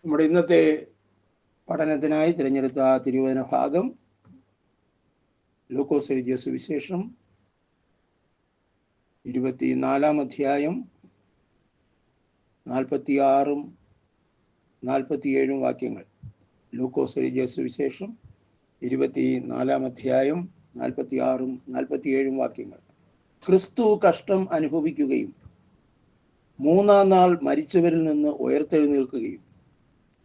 നമ്മുടെ ഇന്നത്തെ പഠനത്തിനായി തിരഞ്ഞെടുത്ത തിരുവചന ഭാഗം ലൂക്കോസ് എഴുതിയ സുവിശേഷം 24 അധ്യായം 46 47 വാക്യങ്ങൾ. ലൂക്കോസ് എഴുതിയ സുവിശേഷം 24 അധ്യായം 46 47 വാക്യങ്ങൾ. ക്രിസ്തു കഷ്ടം അനുഭവിക്കുകയും 3-ാം നാൾ മരിച്ചവരിൽ നിന്ന് ഉയർത്തെഴുന്നേൽക്കുകയും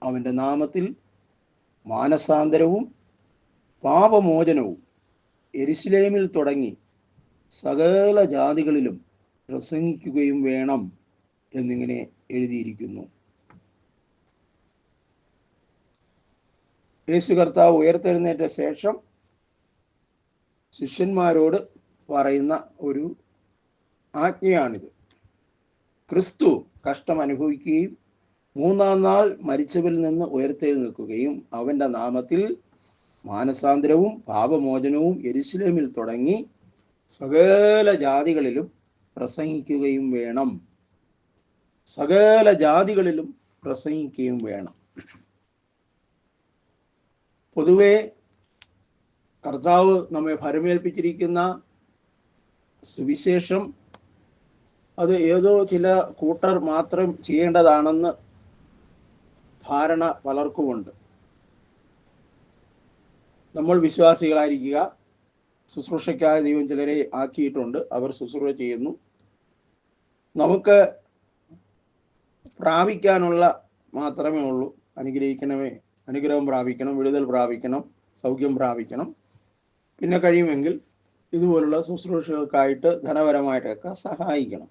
അവൻ്റെ നാമത്തിൽ മാനസാന്തരവും പാപമോചനവും യെരുശലേമിൽ തുടങ്ങി സകല ജാതികളിലും പ്രസംഗിക്കുകയും വേണം എന്നിങ്ങനെ എഴുതിയിരിക്കുന്നു. യേശു കർത്താവ് ഉയർത്തെഴുന്നേറ്റ ശേഷം ശിഷ്യന്മാരോട് പറയുന്ന ഒരു ആജ്ഞയാണിത്. ക്രിസ്തു കഷ്ടം അനുഭവിക്കുകയും 3-ാം നാൾ മരിച്ചവരിൽ നിന്ന് ഉയർത്തെഴുന്നേൽക്കുകയും അവൻ്റെ നാമത്തിൽ മാനസാന്തരവും പാപമോചനവും യെരുശലേമിൽ തുടങ്ങി സകല ജാതികളിലും പ്രസംഗിക്കുകയും വേണം. സകല ജാതികളിലും പ്രസംഗിക്കുകയും വേണം. പൊതുവെ കർത്താവ് നമ്മെ ഭരമേൽപ്പിച്ചിരിക്കുന്ന സുവിശേഷം അത് ഏതോ ചില കൂട്ടർ മാത്രം ചെയ്യേണ്ടതാണെന്ന് ധാരണ പലർക്കുമുണ്ട്. നമ്മൾ വിശ്വാസികളായിരിക്കുക, ശുശ്രൂഷയ്ക്കായി ദൈവം ചിലരെ ആക്കിയിട്ടുണ്ട്, അവർ ശുശ്രൂഷ ചെയ്യുന്നു. നമുക്ക് പ്രാപിക്കാനുള്ള മാത്രമേ ഉള്ളൂ. അനുഗ്രഹം പ്രാപിക്കണം, വിടുതൽ പ്രാപിക്കണം, സൗഖ്യം പ്രാപിക്കണം. പിന്നെ കഴിയുമെങ്കിൽ ഇതുപോലുള്ള ശുശ്രൂഷകൾക്കായിട്ട് ധനപരമായിട്ടൊക്കെ സഹായിക്കണം.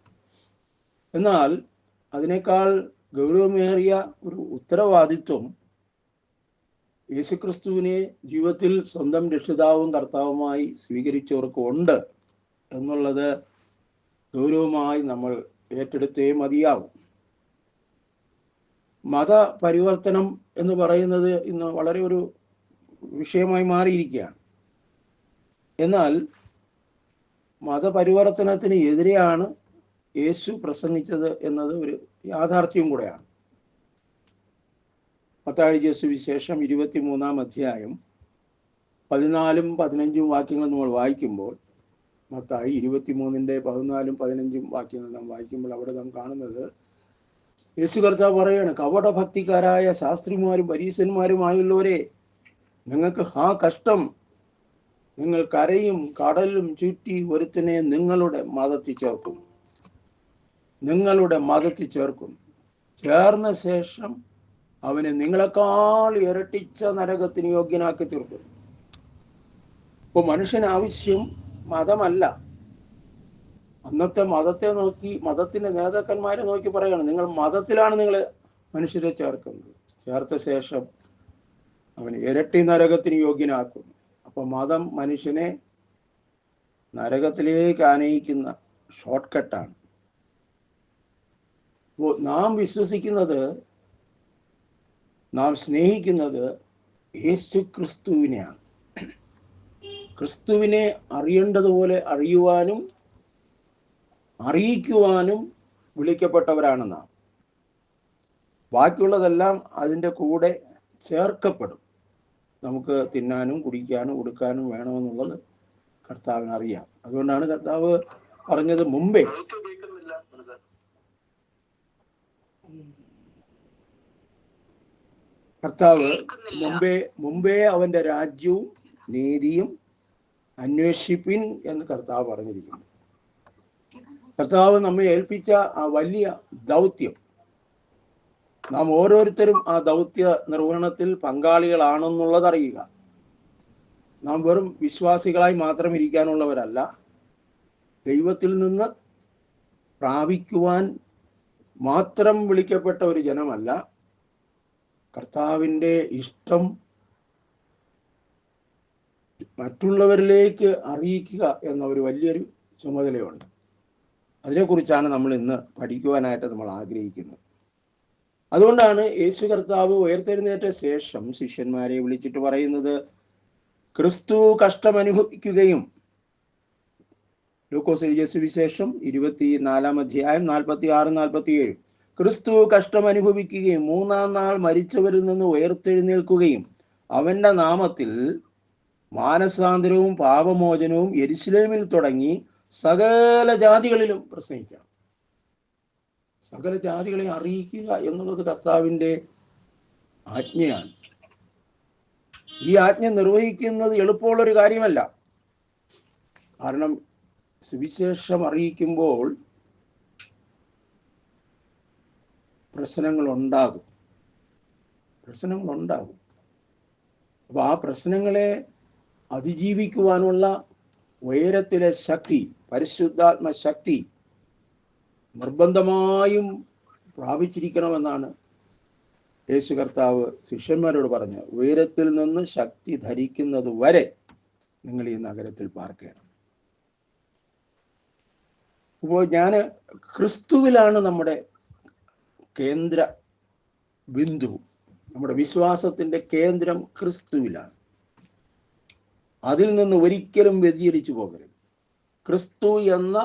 എന്നാൽ അതിനേക്കാൾ ഗൗരവമേറിയ ഒരു ഉത്തരവാദിത്വം യേശുക്രിസ്തുവിനെ ജീവിതത്തിൽ സ്വന്തം രക്ഷിതാവും കർത്താവുമായി സ്വീകരിച്ചവർക്ക് ഉണ്ട് എന്നുള്ളത് ഗൗരവമായി നമ്മൾ ഏറ്റെടുത്തേ മതിയാവും. മതപരിവർത്തനം എന്ന് പറയുന്നത് ഇന്ന് വളരെ ഒരു വിഷയമായി മാറിയിരിക്കുകയാണ്. എന്നാൽ മതപരിവർത്തനത്തിന് എതിരെയാണ് യേശു പ്രസംഗിച്ചത് എന്നത് ഒരു യാഥാർത്ഥ്യവും കൂടെയാണ്. മത്തായി എഴുതിയ സുവിശേഷം 23-ാം അധ്യായം 14-15 വാക്യങ്ങൾ നമ്മൾ വായിക്കുമ്പോൾ, മത്തായി 23-ന്റെ 14-15 വാക്യങ്ങൾ നാം വായിക്കുമ്പോൾ അവിടെ നാം കാണുന്നത് യേശു കർത്താവ് പറയാണ്, കപടഭക്തിക്കാരായ ശാസ്ത്രിമാരും പരീശന്മാരുമായുള്ളവരെ, നിങ്ങൾക്ക് കഷ്ടം! നിങ്ങൾ കരയും കടലും ചുറ്റി ഒരുത്തനെ നിങ്ങളുടെ മതത്തിൽ ചേർക്കും. ചേർന്ന ശേഷം അവനെ നിങ്ങളെക്കാൾ ഇരട്ടിച്ച നരകത്തിന് യോഗ്യനാക്കി തീർക്കും. ഇപ്പൊ മനുഷ്യന് ആവശ്യം മതമല്ല. അന്നത്തെ മതത്തെ നോക്കി, മതത്തിന്റെ നേതാക്കന്മാരെ നോക്കി പറയാണ്, നിങ്ങൾ മതത്തിലാണ് നിങ്ങൾ മനുഷ്യരെ ചേർക്കുന്നത്. ചേർത്ത ശേഷം അവന് ഇരട്ടി നരകത്തിന് യോഗ്യനാക്കും. അപ്പൊ മതം മനുഷ്യനെ നരകത്തിലേക്ക് ആനയിക്കുന്ന ഷോർട്ട് കട്ടാണ്. നാം വിശ്വസിക്കുന്നത്, നാം സ്നേഹിക്കുന്നത് യേശു ക്രിസ്തുവിനെയാണ്. ക്രിസ്തുവിനെ അറിയേണ്ടതുപോലെ അറിയുവാനും അറിയിക്കുവാനും വിളിക്കപ്പെട്ടവരാണ് നാം. ബാക്കിയുള്ളതെല്ലാം അതിൻ്റെ കൂടെ ചേർക്കപ്പെടും. നമുക്ക് തിന്നാനും കുടിക്കാനും ഉടുക്കാനും വേണമെന്നുള്ളത് കർത്താവിന് അറിയാം. അതുകൊണ്ടാണ് കർത്താവ് പറഞ്ഞത് മുമ്പേ അവന്റെ രാജ്യവും നീതിയും അന്വേഷിപ്പിൻ എന്ന് കർത്താവ് പറഞ്ഞിരിക്കുന്നു. കർത്താവ് നമ്മെ ഏൽപ്പിച്ച ആ വലിയ ദൗത്യം, നാം ഓരോരുത്തരും ആ ദൗത്യ നിർവഹണത്തിൽ പങ്കാളികളാണെന്നുള്ളത് അറിയുക. നാം വെറും വിശ്വാസികളായി മാത്രം ഇരിക്കാനുള്ളവരല്ല, ദൈവത്തിൽ നിന്ന് പ്രാപിക്കുവാൻ മാത്രം വിളിക്കപ്പെട്ട ഒരു ജനമല്ല. കർത്താവിൻ്റെ ഇഷ്ടം മറ്റുള്ളവരിലേക്ക് അറിയിക്കുക എന്ന ഒരു വലിയൊരു ചുമതലയുണ്ട്. അതിനെക്കുറിച്ചാണ് നമ്മൾ ഇന്ന് പഠിക്കുവാനായിട്ട് നമ്മൾ ആഗ്രഹിക്കുന്നത്. അതുകൊണ്ടാണ് യേശു കർത്താവ് ഉയർത്തെഴുന്നേറ്റ ശേഷം ശിഷ്യന്മാരെ വിളിച്ചിട്ട് പറയുന്നത്, ക്രിസ്തു കഷ്ടം അനുഭവിക്കുകയും, ലൂക്കോസ് എഴുതിയ സുവിശേഷം 24-ാം അധ്യായം 46-47, ക്രിസ്തു കഷ്ടം അനുഭവിക്കുകയും 3-ാം നാൾ മരിച്ചവരിൽ നിന്ന് ഉയർത്തെഴുന്നേൽക്കുകയും അവന്റെ നാമത്തിൽ മാനസാന്തരവും പാപമോചനവും യെരുശലേമിൽ തുടങ്ങി സകല ജാതികളിലും പ്രസംഗിക്കണം. സകല ജാതികളെ അറിയിക്കുക എന്നുള്ളത് കർത്താവിൻ്റെ ആജ്ഞയാണ്. ഈ ആജ്ഞ നിർവഹിക്കുന്നത് എളുപ്പമുള്ളൊരു കാര്യമല്ല. കാരണം സുവിശേഷം അറിയിക്കുമ്പോൾ പ്രശ്നങ്ങളുണ്ടാകും. അപ്പൊ ആ പ്രശ്നങ്ങളെ അതിജീവിക്കുവാനുള്ള ഉയരത്തിലെ ശക്തി, പരിശുദ്ധാത്മ ശക്തി നിർബന്ധമായും പ്രാപിച്ചിരിക്കണമെന്നാണ് യേശു കർത്താവ് ശിഷ്യന്മാരോട് പറഞ്ഞത്. ഉയരത്തിൽ നിന്ന് ശക്തി ധരിക്കുന്നത് വരെ നിങ്ങൾ ഈ നഗരത്തിൽ പാർക്കണം. അപ്പോൾ ക്രിസ്തുവിലാണ് നമ്മുടെ കേന്ദ്ര ബിന്ദു. നമ്മുടെ വിശ്വാസത്തിന്റെ കേന്ദ്രം ക്രിസ്തുവിലാണ്. അതിൽ നിന്ന് ഒരിക്കലും വ്യതിചലിച്ചു പോകരുത്. ക്രിസ്തു എന്ന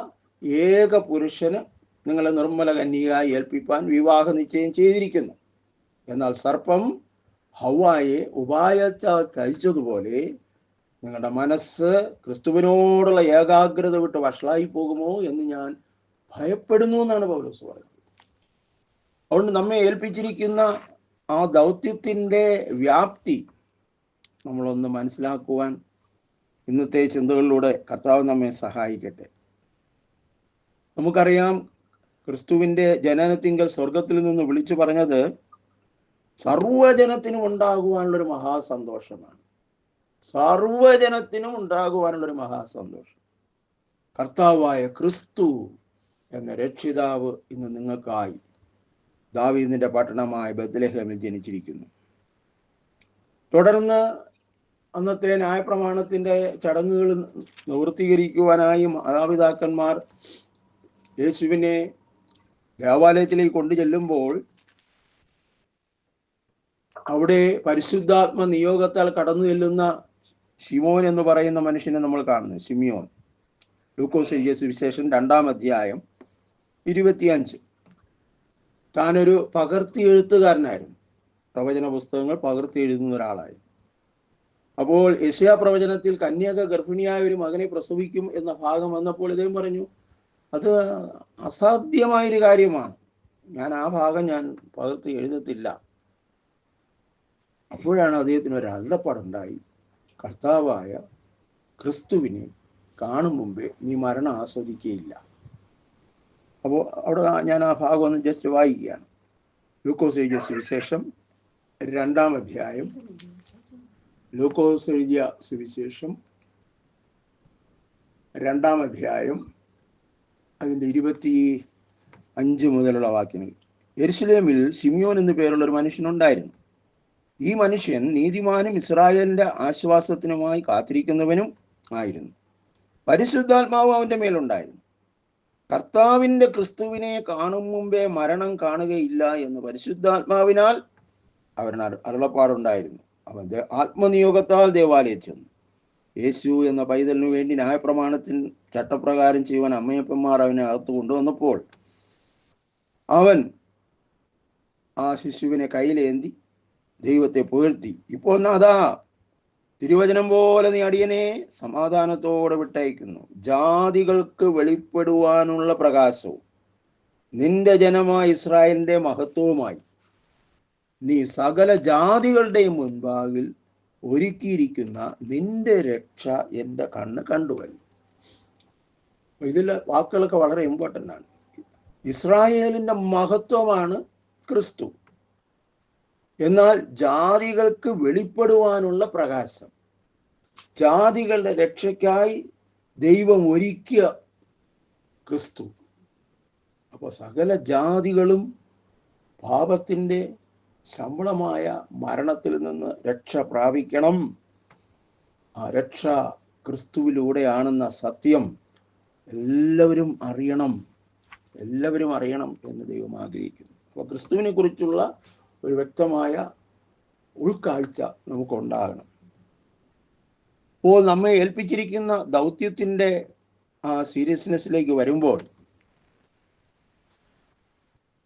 ഏക പുരുഷന് നിങ്ങളെ നിർമ്മല കന്യകയായി ഏൽപ്പിപ്പാൻ വിവാഹ നിശ്ചയം ചെയ്തിരിക്കുന്നു. എന്നാൽ സർപ്പം ഹവ്വായെ ഉപായത്താൽ ചതിച്ചതുപോലെ നിങ്ങളുടെ മനസ്സ് ക്രിസ്തുവിനോടുള്ള ഏകാഗ്രത വിട്ട് വഷളായി പോകുമോ എന്ന് ഞാൻ ഭയപ്പെടുന്നു എന്നാണ് പൗലോസ് പറയുന്നത്. അതുകൊണ്ട് നമ്മെ ഏൽപ്പിച്ചിരിക്കുന്ന ആ ദൗത്യത്തിൻ്റെ വ്യാപ്തി നമ്മളൊന്ന് മനസ്സിലാക്കുവാൻ ഇന്നത്തെ ചിന്തകളിലൂടെ കർത്താവ് നമ്മെ സഹായിക്കട്ടെ. നമുക്കറിയാം, ക്രിസ്തുവിൻ്റെ ജനനത്തിങ്കൽ സ്വർഗത്തിൽ നിന്ന് വിളിച്ചു പറഞ്ഞത് സർവ്വജനത്തിനും ഉണ്ടാകുവാനുള്ളൊരു മഹാസന്തോഷമാണ്. സർവ്വജനത്തിനും ഉണ്ടാകുവാനുള്ളൊരു മഹാസന്തോഷം. കർത്താവായ ക്രിസ്തു എന്ന രക്ഷിതാവ് ഇന്ന് നിങ്ങൾക്കായി ദാവീദിന്റെ പട്ടണമായ ബത്ലഹേമിൽ ജനിച്ചിരിക്കുന്നു. തുടർന്ന് അന്നത്തെ ന്യായപ്രമാണത്തിന്റെ ചടങ്ങുകൾ നിവൃത്തീകരിക്കുവാനായി മാതാപിതാക്കന്മാർ യേശുവിനെ ദേവാലയത്തിലേക്ക് കൊണ്ടു ചെല്ലുമ്പോൾ അവിടെ പരിശുദ്ധാത്മ നിയോഗത്താൽ കടന്നു ചെല്ലുന്ന ശിമോൻ എന്ന് പറയുന്ന മനുഷ്യനെ നമ്മൾ കാണുന്നു. ശിമിയോൻ. ലൂക്കോസ് എഴുതിയ സുവിശേഷം 2-ാം അധ്യായം 25. താനൊരു പകർത്തി എഴുത്തുകാരനായിരുന്നു. പ്രവചന പുസ്തകങ്ങൾ പകർത്തി എഴുതുന്ന ഒരാളായിരുന്നു. അപ്പോൾ യെശയ്യാ പ്രവചനത്തിൽ കന്യക ഗർഭിണിയായ ഒരു മകനെ പ്രസവിക്കും എന്ന ഭാഗം വന്നപ്പോൾ ഇദ്ദേഹം പറഞ്ഞു, അത് അസാധ്യമായൊരു കാര്യമാണ്, ഞാൻ ആ ഭാഗം പകർത്തി എഴുതത്തില്ല. അപ്പോഴാണ് അദ്ദേഹത്തിന് ഒരു അരുളപ്പാടുണ്ടായി, കർത്താവായ ക്രിസ്തുവിനെ കാണും മുമ്പേ നീ മരണം ആസ്വദിക്കുകയില്ല. അപ്പോൾ അവിടെ ഞാൻ ആ ഭാഗം ഒന്ന് ജസ്റ്റ് വായിക്കുകയാണ്. ലൂക്കോസ് എഴുതിയ സുവിശേഷം 2-ാം അധ്യായം. ലൂക്കോസ് എഴുതിയ സുവിശേഷം 2-ാം അധ്യായം അതിൻ്റെ 25 മുതലുള്ള വാക്യങ്ങൾ. യെരുശലേമിൽ ശിമിയോൻ എന്നു പേരുള്ള ഒരു മനുഷ്യനുണ്ടായിരുന്നു. ഈ മനുഷ്യൻ നീതിമാനും ഇസ്രായേലിന്റെ ആശ്വാസത്തിനുമായി കാത്തിരിക്കുന്നവനും ആയിരുന്നു. പരിശുദ്ധാത്മാവ് അവന്റെ മേലുണ്ടായിരുന്നു. കർത്താവിന്റെ ക്രിസ്തുവിനെ കാണും മുമ്പേ മരണം കാണുകയില്ല എന്ന് പരിശുദ്ധാത്മാവിനാൽ അവന് അരുളപ്പാടുണ്ടായിരുന്നു. അവൻ ആത്മനിയോഗത്താൽ ദേവാലയം ചെന്നു. യേശു എന്ന പൈതലിനു വേണ്ടി ന്യായപ്രമാണത്തിൽ ചട്ടപ്രകാരം ചെയ്യുവാൻ അമ്മയപ്പന്മാർ അവനെ അകത്ത് കൊണ്ടുവന്നപ്പോൾ അവൻ ആ ശിശുവിനെ കയ്യിലേന്തി ദൈവത്തെ പുകഴ്ത്തി, ഇപ്പോൾ നാഥാ, തിരുവചനം പോലെ നീ അടിയനെ സമാധാനത്തോടെ വിട്ടയക്കുന്നു. ജാതികൾക്ക് വെളിപ്പെടുവാനുള്ള പ്രകാശവും നിന്റെ ജനമായ ഇസ്രായേലിന്റെ മഹത്വവുമായി നീ സകല ജാതികളുടെയും മുൻപാകിൽ ഒരുക്കിയിരിക്കുന്ന നിന്റെ രക്ഷ എൻ്റെ കണ്ണ് കണ്ടുവല്ലോ. ഇതിലെ വാക്കുകളൊക്കെ വളരെ ഇമ്പോർട്ടൻ്റ് ആണ്. ഇസ്രായേലിന്റെ മഹത്വമാണ് ക്രിസ്തു. എന്നാൽ ജാതികൾക്ക് വെളിപ്പെടുവാനുള്ള പ്രകാശം, ജാതികളുടെ രക്ഷയ്ക്കായി ദൈവം ഒരുക്കിയ ക്രിസ്തു. അപ്പോൾ സകല ജാതികളും പാപത്തിൻ്റെ ശമ്പളമായ മരണത്തിൽ നിന്ന് രക്ഷ പ്രാപിക്കണം. ആ രക്ഷ ക്രിസ്തുവിലൂടെയാണെന്ന സത്യം എല്ലാവരും അറിയണം എന്ന് ദൈവം ആഗ്രഹിക്കുന്നു. അപ്പോൾ ക്രിസ്തുവിനെ കുറിച്ചുള്ള ഒരു വ്യക്തമായ ഉൾക്കാഴ്ച നമുക്കുണ്ടാകണം. അപ്പോൾ നമ്മെ ഏൽപ്പിച്ചിരിക്കുന്ന ദൗത്യത്തിൻ്റെ ആ സീരിയസ്നെസ്സിലേക്ക് വരുമ്പോൾ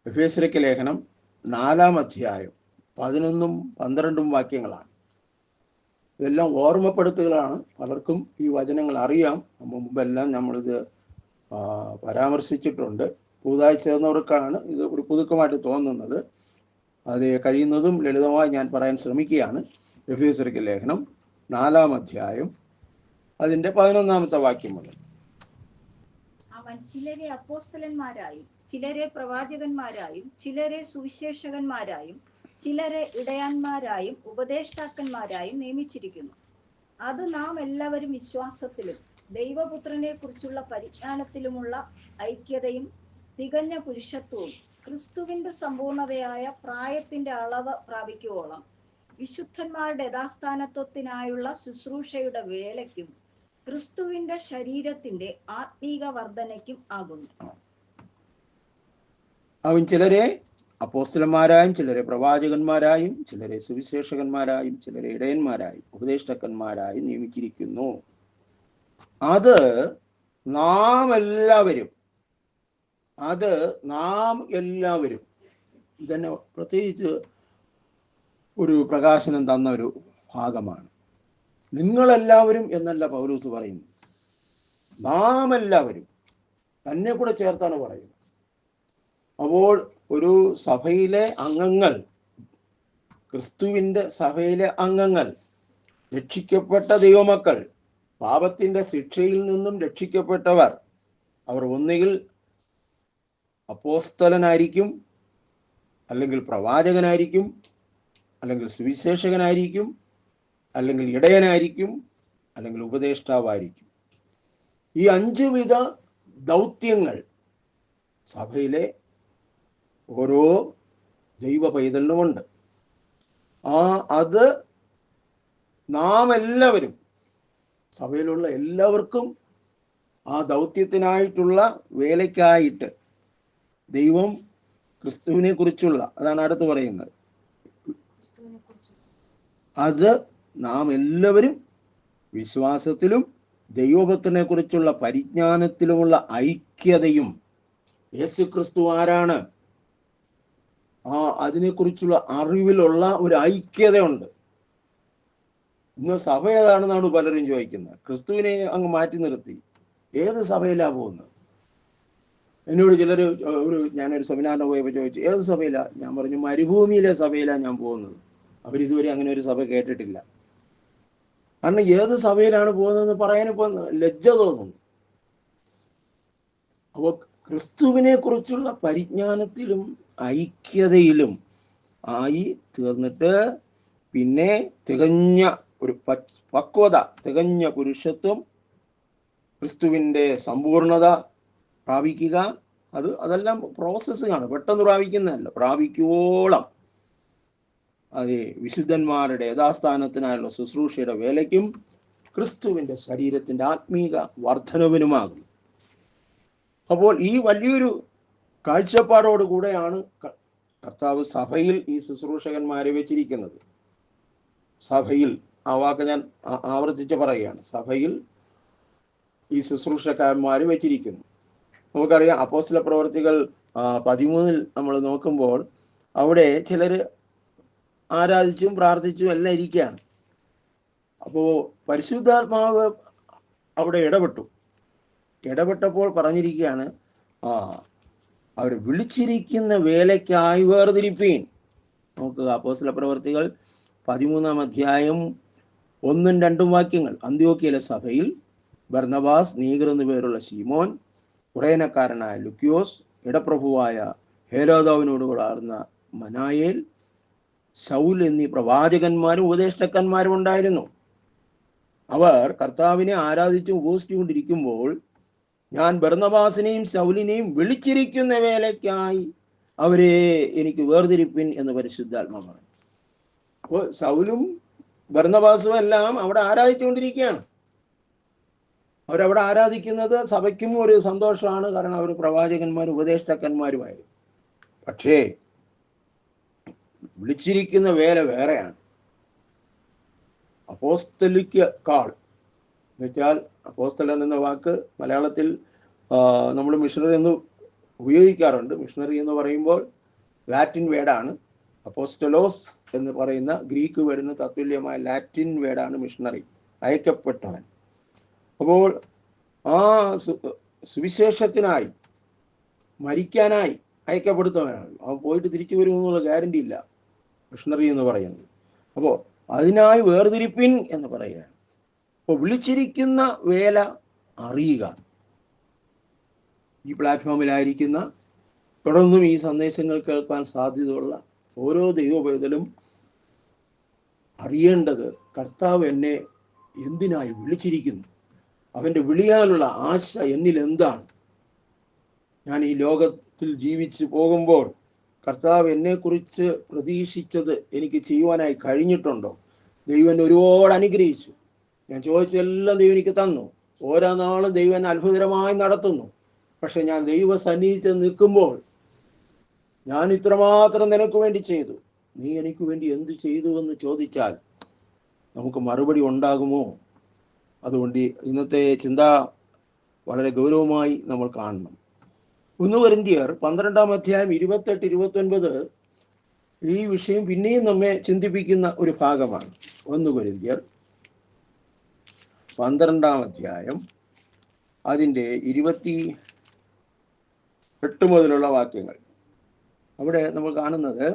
എഫേസ്യർക്ക് ലേഖനം 4-ാം അധ്യായം 11-ഉം 12-ഉം വാക്യങ്ങളാണ്. ഇതെല്ലാം ഓർമ്മപ്പെടുത്തുകളാണ്. പലർക്കും ഈ വചനങ്ങൾ അറിയാം. മുമ്പെല്ലാം നമ്മളിത് പരാമർശിച്ചിട്ടുണ്ട്. പുതുതായി ചേർന്നവർക്കാണ് ഇത് ഒരു പുതുക്കമായിട്ട് തോന്നുന്നത്. അത് കഴിയുന്നതും ലളിതമായി ഞാൻ പറയാൻ ശ്രമിക്കുകയാണ്. എഫേസ്യർക്ക് ലേഖനം 4-ാം അധ്യായം അതിൻ്റെ 11-ാമത്തെ വാക്യം മുതൽ. അവൻ ചിലരെ അപ്പോസ്തലന്മാരായും ചിലരെ പ്രവാചകന്മാരായും ചിലരെ സുവിശേഷകന്മാരായും ചിലരെ ഇടയന്മാരായും ഉപദേഷ്ടാക്കന്മാരായും നിയമിച്ചിരിക്കുന്നു. അത് നാം എല്ലാവരും വിശ്വാസത്തിലും ദൈവപുത്രനെ കുറിച്ചുള്ള പരിജ്ഞാനത്തിലുമുള്ള ഐക്യതയും തികഞ്ഞ പുരുഷത്വവും ക്രിസ്തുവിന്റെ സമ്പൂർണതയായ പ്രായത്തിന്റെ അളവ് പ്രാപിക്കുവോളം വിശുദ്ധന്മാരുടെ യഥാസ്ഥാനത്വത്തിനായുള്ള ശുശ്രൂഷയുടെ വേലയ്ക്കും ക്രിസ്തുവിന്റെ ശരീരത്തിന്റെ ആത്മീക വർധനയ്ക്കും ആകുന്നു. അവൻ ചിലരെ അപ്പോസ്തലന്മാരായും ചിലരെ പ്രവാചകന്മാരായും ചിലരെ സുവിശേഷകന്മാരായും ചിലരെ ഇടയന്മാരായും ഉപദേഷ്ടാക്കന്മാരായും നിയമിച്ചിരിക്കുന്നു. അത് നാം എല്ലാവരും ഇതന്നെ പ്രത്യേകിച്ച് ഒരു പ്രകാശനം തന്ന ഒരു ഭാഗമാണ്. നിങ്ങളെല്ലാവരും എന്നല്ല പൗലോസ് പറയുന്നു, നാം എല്ലാവരും തന്നെ കൂടെ ചേർത്താണ് പറയുന്നത്. അപ്പോൾ ഒരു സഭയിലെ അംഗങ്ങൾ, ക്രിസ്തുവിൻ്റെ സഭയിലെ അംഗങ്ങൾ, രക്ഷിക്കപ്പെട്ട ദൈവമക്കൾ, പാപത്തിൻ്റെ ശിക്ഷയിൽ നിന്നും രക്ഷിക്കപ്പെട്ടവർ, അവർ ഒന്നുകിൽ അപ്പോസ്തലനായിരിക്കും, അല്ലെങ്കിൽ പ്രവാചകനായിരിക്കും, അല്ലെങ്കിൽ സുവിശേഷകനായിരിക്കും, അല്ലെങ്കിൽ ഇടയനായിരിക്കും, അല്ലെങ്കിൽ ഉപദേഷ്ടാവായിരിക്കും. ഈ 5 വിധ ദൗത്യങ്ങൾ സഭയിലെ ഓരോ ദൈവ പൈതലിനുമുണ്ട്. അത് നാം എല്ലാവരും, സഭയിലുള്ള എല്ലാവർക്കും ആ ദൗത്യത്തിനായിട്ടുള്ള വേലയ്ക്കായിട്ട് ദൈവം ക്രിസ്തുവിനെ കുറിച്ചുള്ള, അതാണ് അടുത്ത് പറയുന്നത്, അത് നാം എല്ലാവരും വിശ്വാസത്തിലും ദൈവപുത്രനെ കുറിച്ചുള്ള പരിജ്ഞാനത്തിലുമുള്ള ഐക്യതയും, യേശുക്രിസ്തു ആരാണ്, അതിനെക്കുറിച്ചുള്ള അറിവിലുള്ള ഒരു ഐക്യതയുണ്ട്. ഇന്ന് സഭ ഏതാണെന്നാണ് പലരും ചോദിക്കുന്നത്. ക്രിസ്തുവിനെ അങ്ങ് മാറ്റി നിർത്തി ഏത് സഭയിലാണ് പോകുന്നത്? എന്നോട് ചിലർ ഞാനൊരു സെമിനാറിന് പോയപ്പോൾ ചോദിച്ചു, ഏത് സഭയിലാണ്? ഞാൻ പറഞ്ഞു, മരുഭൂമിയിലെ സഭയിലാണ് ഞാൻ പോകുന്നത്. അവരിതുവരെ അങ്ങനെ ഒരു സഭ കേട്ടിട്ടില്ല. കാരണം ഏത് സഭയിലാണ് പോകുന്നതെന്ന് പറയാനിപ്പോൾ ലജ്ജ തോന്നുന്നു. അപ്പോൾ ക്രിസ്തുവിനെ കുറിച്ചുള്ള പരിജ്ഞാനത്തിലും ഐക്യതയിലും ആയി തീർന്നിട്ട് പിന്നെ തികഞ്ഞ ഒരു പക്വത, തികഞ്ഞ പുരുഷത്വം, ക്രിസ്തുവിൻ്റെ സമ്പൂർണത പ്രാപിക്കുക. അതെല്ലാം പ്രോസസ്സാണ്, പെട്ടെന്ന് പ്രാപിക്കുന്നതല്ല. പ്രാപിക്കുവോളം അതെ വിശുദ്ധന്മാരുടെ യഥാസ്ഥാനത്തിനായുള്ള ശുശ്രൂഷയുടെ വേലയ്ക്കും ക്രിസ്തുവിൻ്റെ ശരീരത്തിൻ്റെ ആത്മീക വർധനവിനുമാകും. അപ്പോൾ ഈ വലിയൊരു കാഴ്ചപ്പാടോടുകൂടെയാണ് കർത്താവ് സഭയിൽ ഈ ശുശ്രൂഷകന്മാരെ വെച്ചിരിക്കുന്നത്. സഭയിൽ, ആ വാക്ക് ഞാൻ ആവർത്തിച്ച് പറയുകയാണ്, സഭയിൽ ഈ ശുശ്രൂഷകന്മാർ വെച്ചിരിക്കുന്നു. നമുക്കറിയാം, അപ്പോസ്തല പ്രവർത്തികൾ 13 നമ്മൾ നോക്കുമ്പോൾ അവിടെ ചിലർ ആരാധിച്ചും പ്രാർത്ഥിച്ചും എല്ലാം ഇരിക്കുകയാണ്. അപ്പോൾ പരിശുദ്ധാത്മാവ് അവിടെ ഇടപെട്ടപ്പോൾ പറഞ്ഞിരിക്കുകയാണ്, അവർ വിളിച്ചിരിക്കുന്ന വേലയ്ക്കായി വേർതിരിപ്പീൻ. നോക്കുക, അപ്പോസ്തല പ്രവർത്തികൾ 13-ാം അധ്യായം 1-2 വാക്യങ്ങൾ. അന്ത്യോക്യയിലെ സഭയിൽ ബർന്നബാസ്, നീഗർ എന്നു പേരുള്ള ശീമോൻ, കുറേനക്കാരനായ ലുക്യോസ്, ഇടപ്രഭുവായ ഹേരോദാവിനോട് കൂടാർന്ന മനായേൽ, ശൗൽ എന്നീ പ്രവാചകന്മാരും ഉപദേഷ്ടാക്കന്മാരും ഉണ്ടായിരുന്നു. അവർ കർത്താവിനെ ആരാധിച്ചും ഉപവസിച്ചുകൊണ്ടിരിക്കുമ്പോൾ, ഞാൻ ബർന്നബാസിനെയും ശൗലിനെയും വിളിച്ചിരിക്കുന്ന വേലയ്ക്കായി അവരെ എനിക്ക് വേർതിരിപ്പിൻ എന്ന് പരിശുദ്ധാത്മാവ് പറഞ്ഞു. അപ്പോൾ ശൗലും ബർന്നബാസും എല്ലാം അവിടെ ആരാധിച്ചുകൊണ്ടിരിക്കുകയാണ്. അവരവിടെ ആരാധിക്കുന്നത് സഭയ്ക്കും ഒരു സന്തോഷമാണ്. കാരണം അവർ പ്രവാചകന്മാരും ഉപദേഷ്ടാക്കന്മാരുമായിരുന്നു. പക്ഷേ വിളിച്ചിരിക്കുന്ന വേല വേറെയാണ്. അപ്പോസ്തലിക്ക് കാൾ എന്ന് വെച്ചാൽ, അപ്പോസ്തലൻ എന്ന വാക്ക് മലയാളത്തിൽ നമ്മൾ മിഷണറി എന്ന് ഉപയോഗിക്കാറുണ്ട്. മിഷണറി എന്ന് പറയുമ്പോൾ ലാറ്റിൻ വേർഡാണ്. അപ്പോസ്റ്റലോസ് എന്ന് പറയുന്ന ഗ്രീക്ക് വേർഡിന് തത്തുല്യമായ ലാറ്റിൻ വേർഡാണ് മിഷണറി, അയക്കപ്പെട്ടവൻ. അപ്പോൾ ആ സുവിശേഷത്തിനായി മരിക്കാനായി അയക്കപ്പെടുത്തവനാണ്. അവൻ പോയിട്ട് തിരിച്ചു വരുമെന്നുള്ള ഗ്യാരണ്ടി ഇല്ല മിഷണറി എന്ന് പറയുന്നത്. അപ്പോൾ അതിനായി വേർതിരിപ്പിൻ എന്ന് പറയുക. അപ്പോൾ വിളിച്ചിരിക്കുന്ന വേല അറിയുക. ഈ പ്ലാറ്റ്ഫോമിലായിരിക്കുന്ന, തുടർന്നും ഈ സന്ദേശങ്ങൾ കേൾക്കാൻ സാധ്യതയുള്ള ഓരോ ദൈവപൈതലും അറിയേണ്ടത്, കർത്താവ് എന്നെ എന്തിനായി വിളിച്ചിരിക്കുന്നു, അവൻ്റെ വിളിയാലുള്ള ആശ എന്നിൽ എന്താണ്, ഞാൻ ഈ ലോകത്തിൽ ജീവിച്ച് പോകുമ്പോൾ കർത്താവ് എന്നെക്കുറിച്ച് പ്രതീക്ഷിച്ചത് എനിക്ക് ചെയ്യുവാനായി കഴിഞ്ഞിട്ടുണ്ടോ? ദൈവം എന്നെ ഒരുപാട് അനുഗ്രഹിച്ചു, ഞാൻ ചോദിച്ചെല്ലാം ദൈവം എനിക്ക് തന്നു, ഓരോ നാളും ദൈവം എന്നെ അത്ഭുതകരമായി നടത്തുന്നു. പക്ഷെ ഞാൻ ദൈവ സന്നിധിച്ച് നിൽക്കുമ്പോൾ, ഞാൻ ഇത്രമാത്രം നിനക്ക് വേണ്ടി ചെയ്തു, നീ എനിക്ക് വേണ്ടി എന്ത് ചെയ്തു എന്ന് ചോദിച്ചാൽ നമുക്ക് മറുപടി ഉണ്ടാകുമോ? അതുകൊണ്ട് ഇന്നത്തെ ചിന്ത വളരെ ഗൗരവമായി നമ്മൾ കാണണം. 1 കൊരിന്ത്യർ 12-ാം അധ്യായം 28-29 ഈ വിഷയം പിന്നെയും നമ്മെ ചിന്തിപ്പിക്കുന്ന ഒരു ഭാഗമാണ്. 1 കൊരിന്ത്യർ 12-ാം അധ്യായം അതിൻ്റെ 28 മുതലുള്ള വാക്യങ്ങൾ. അവിടെ നമ്മൾ കാണുന്നത്,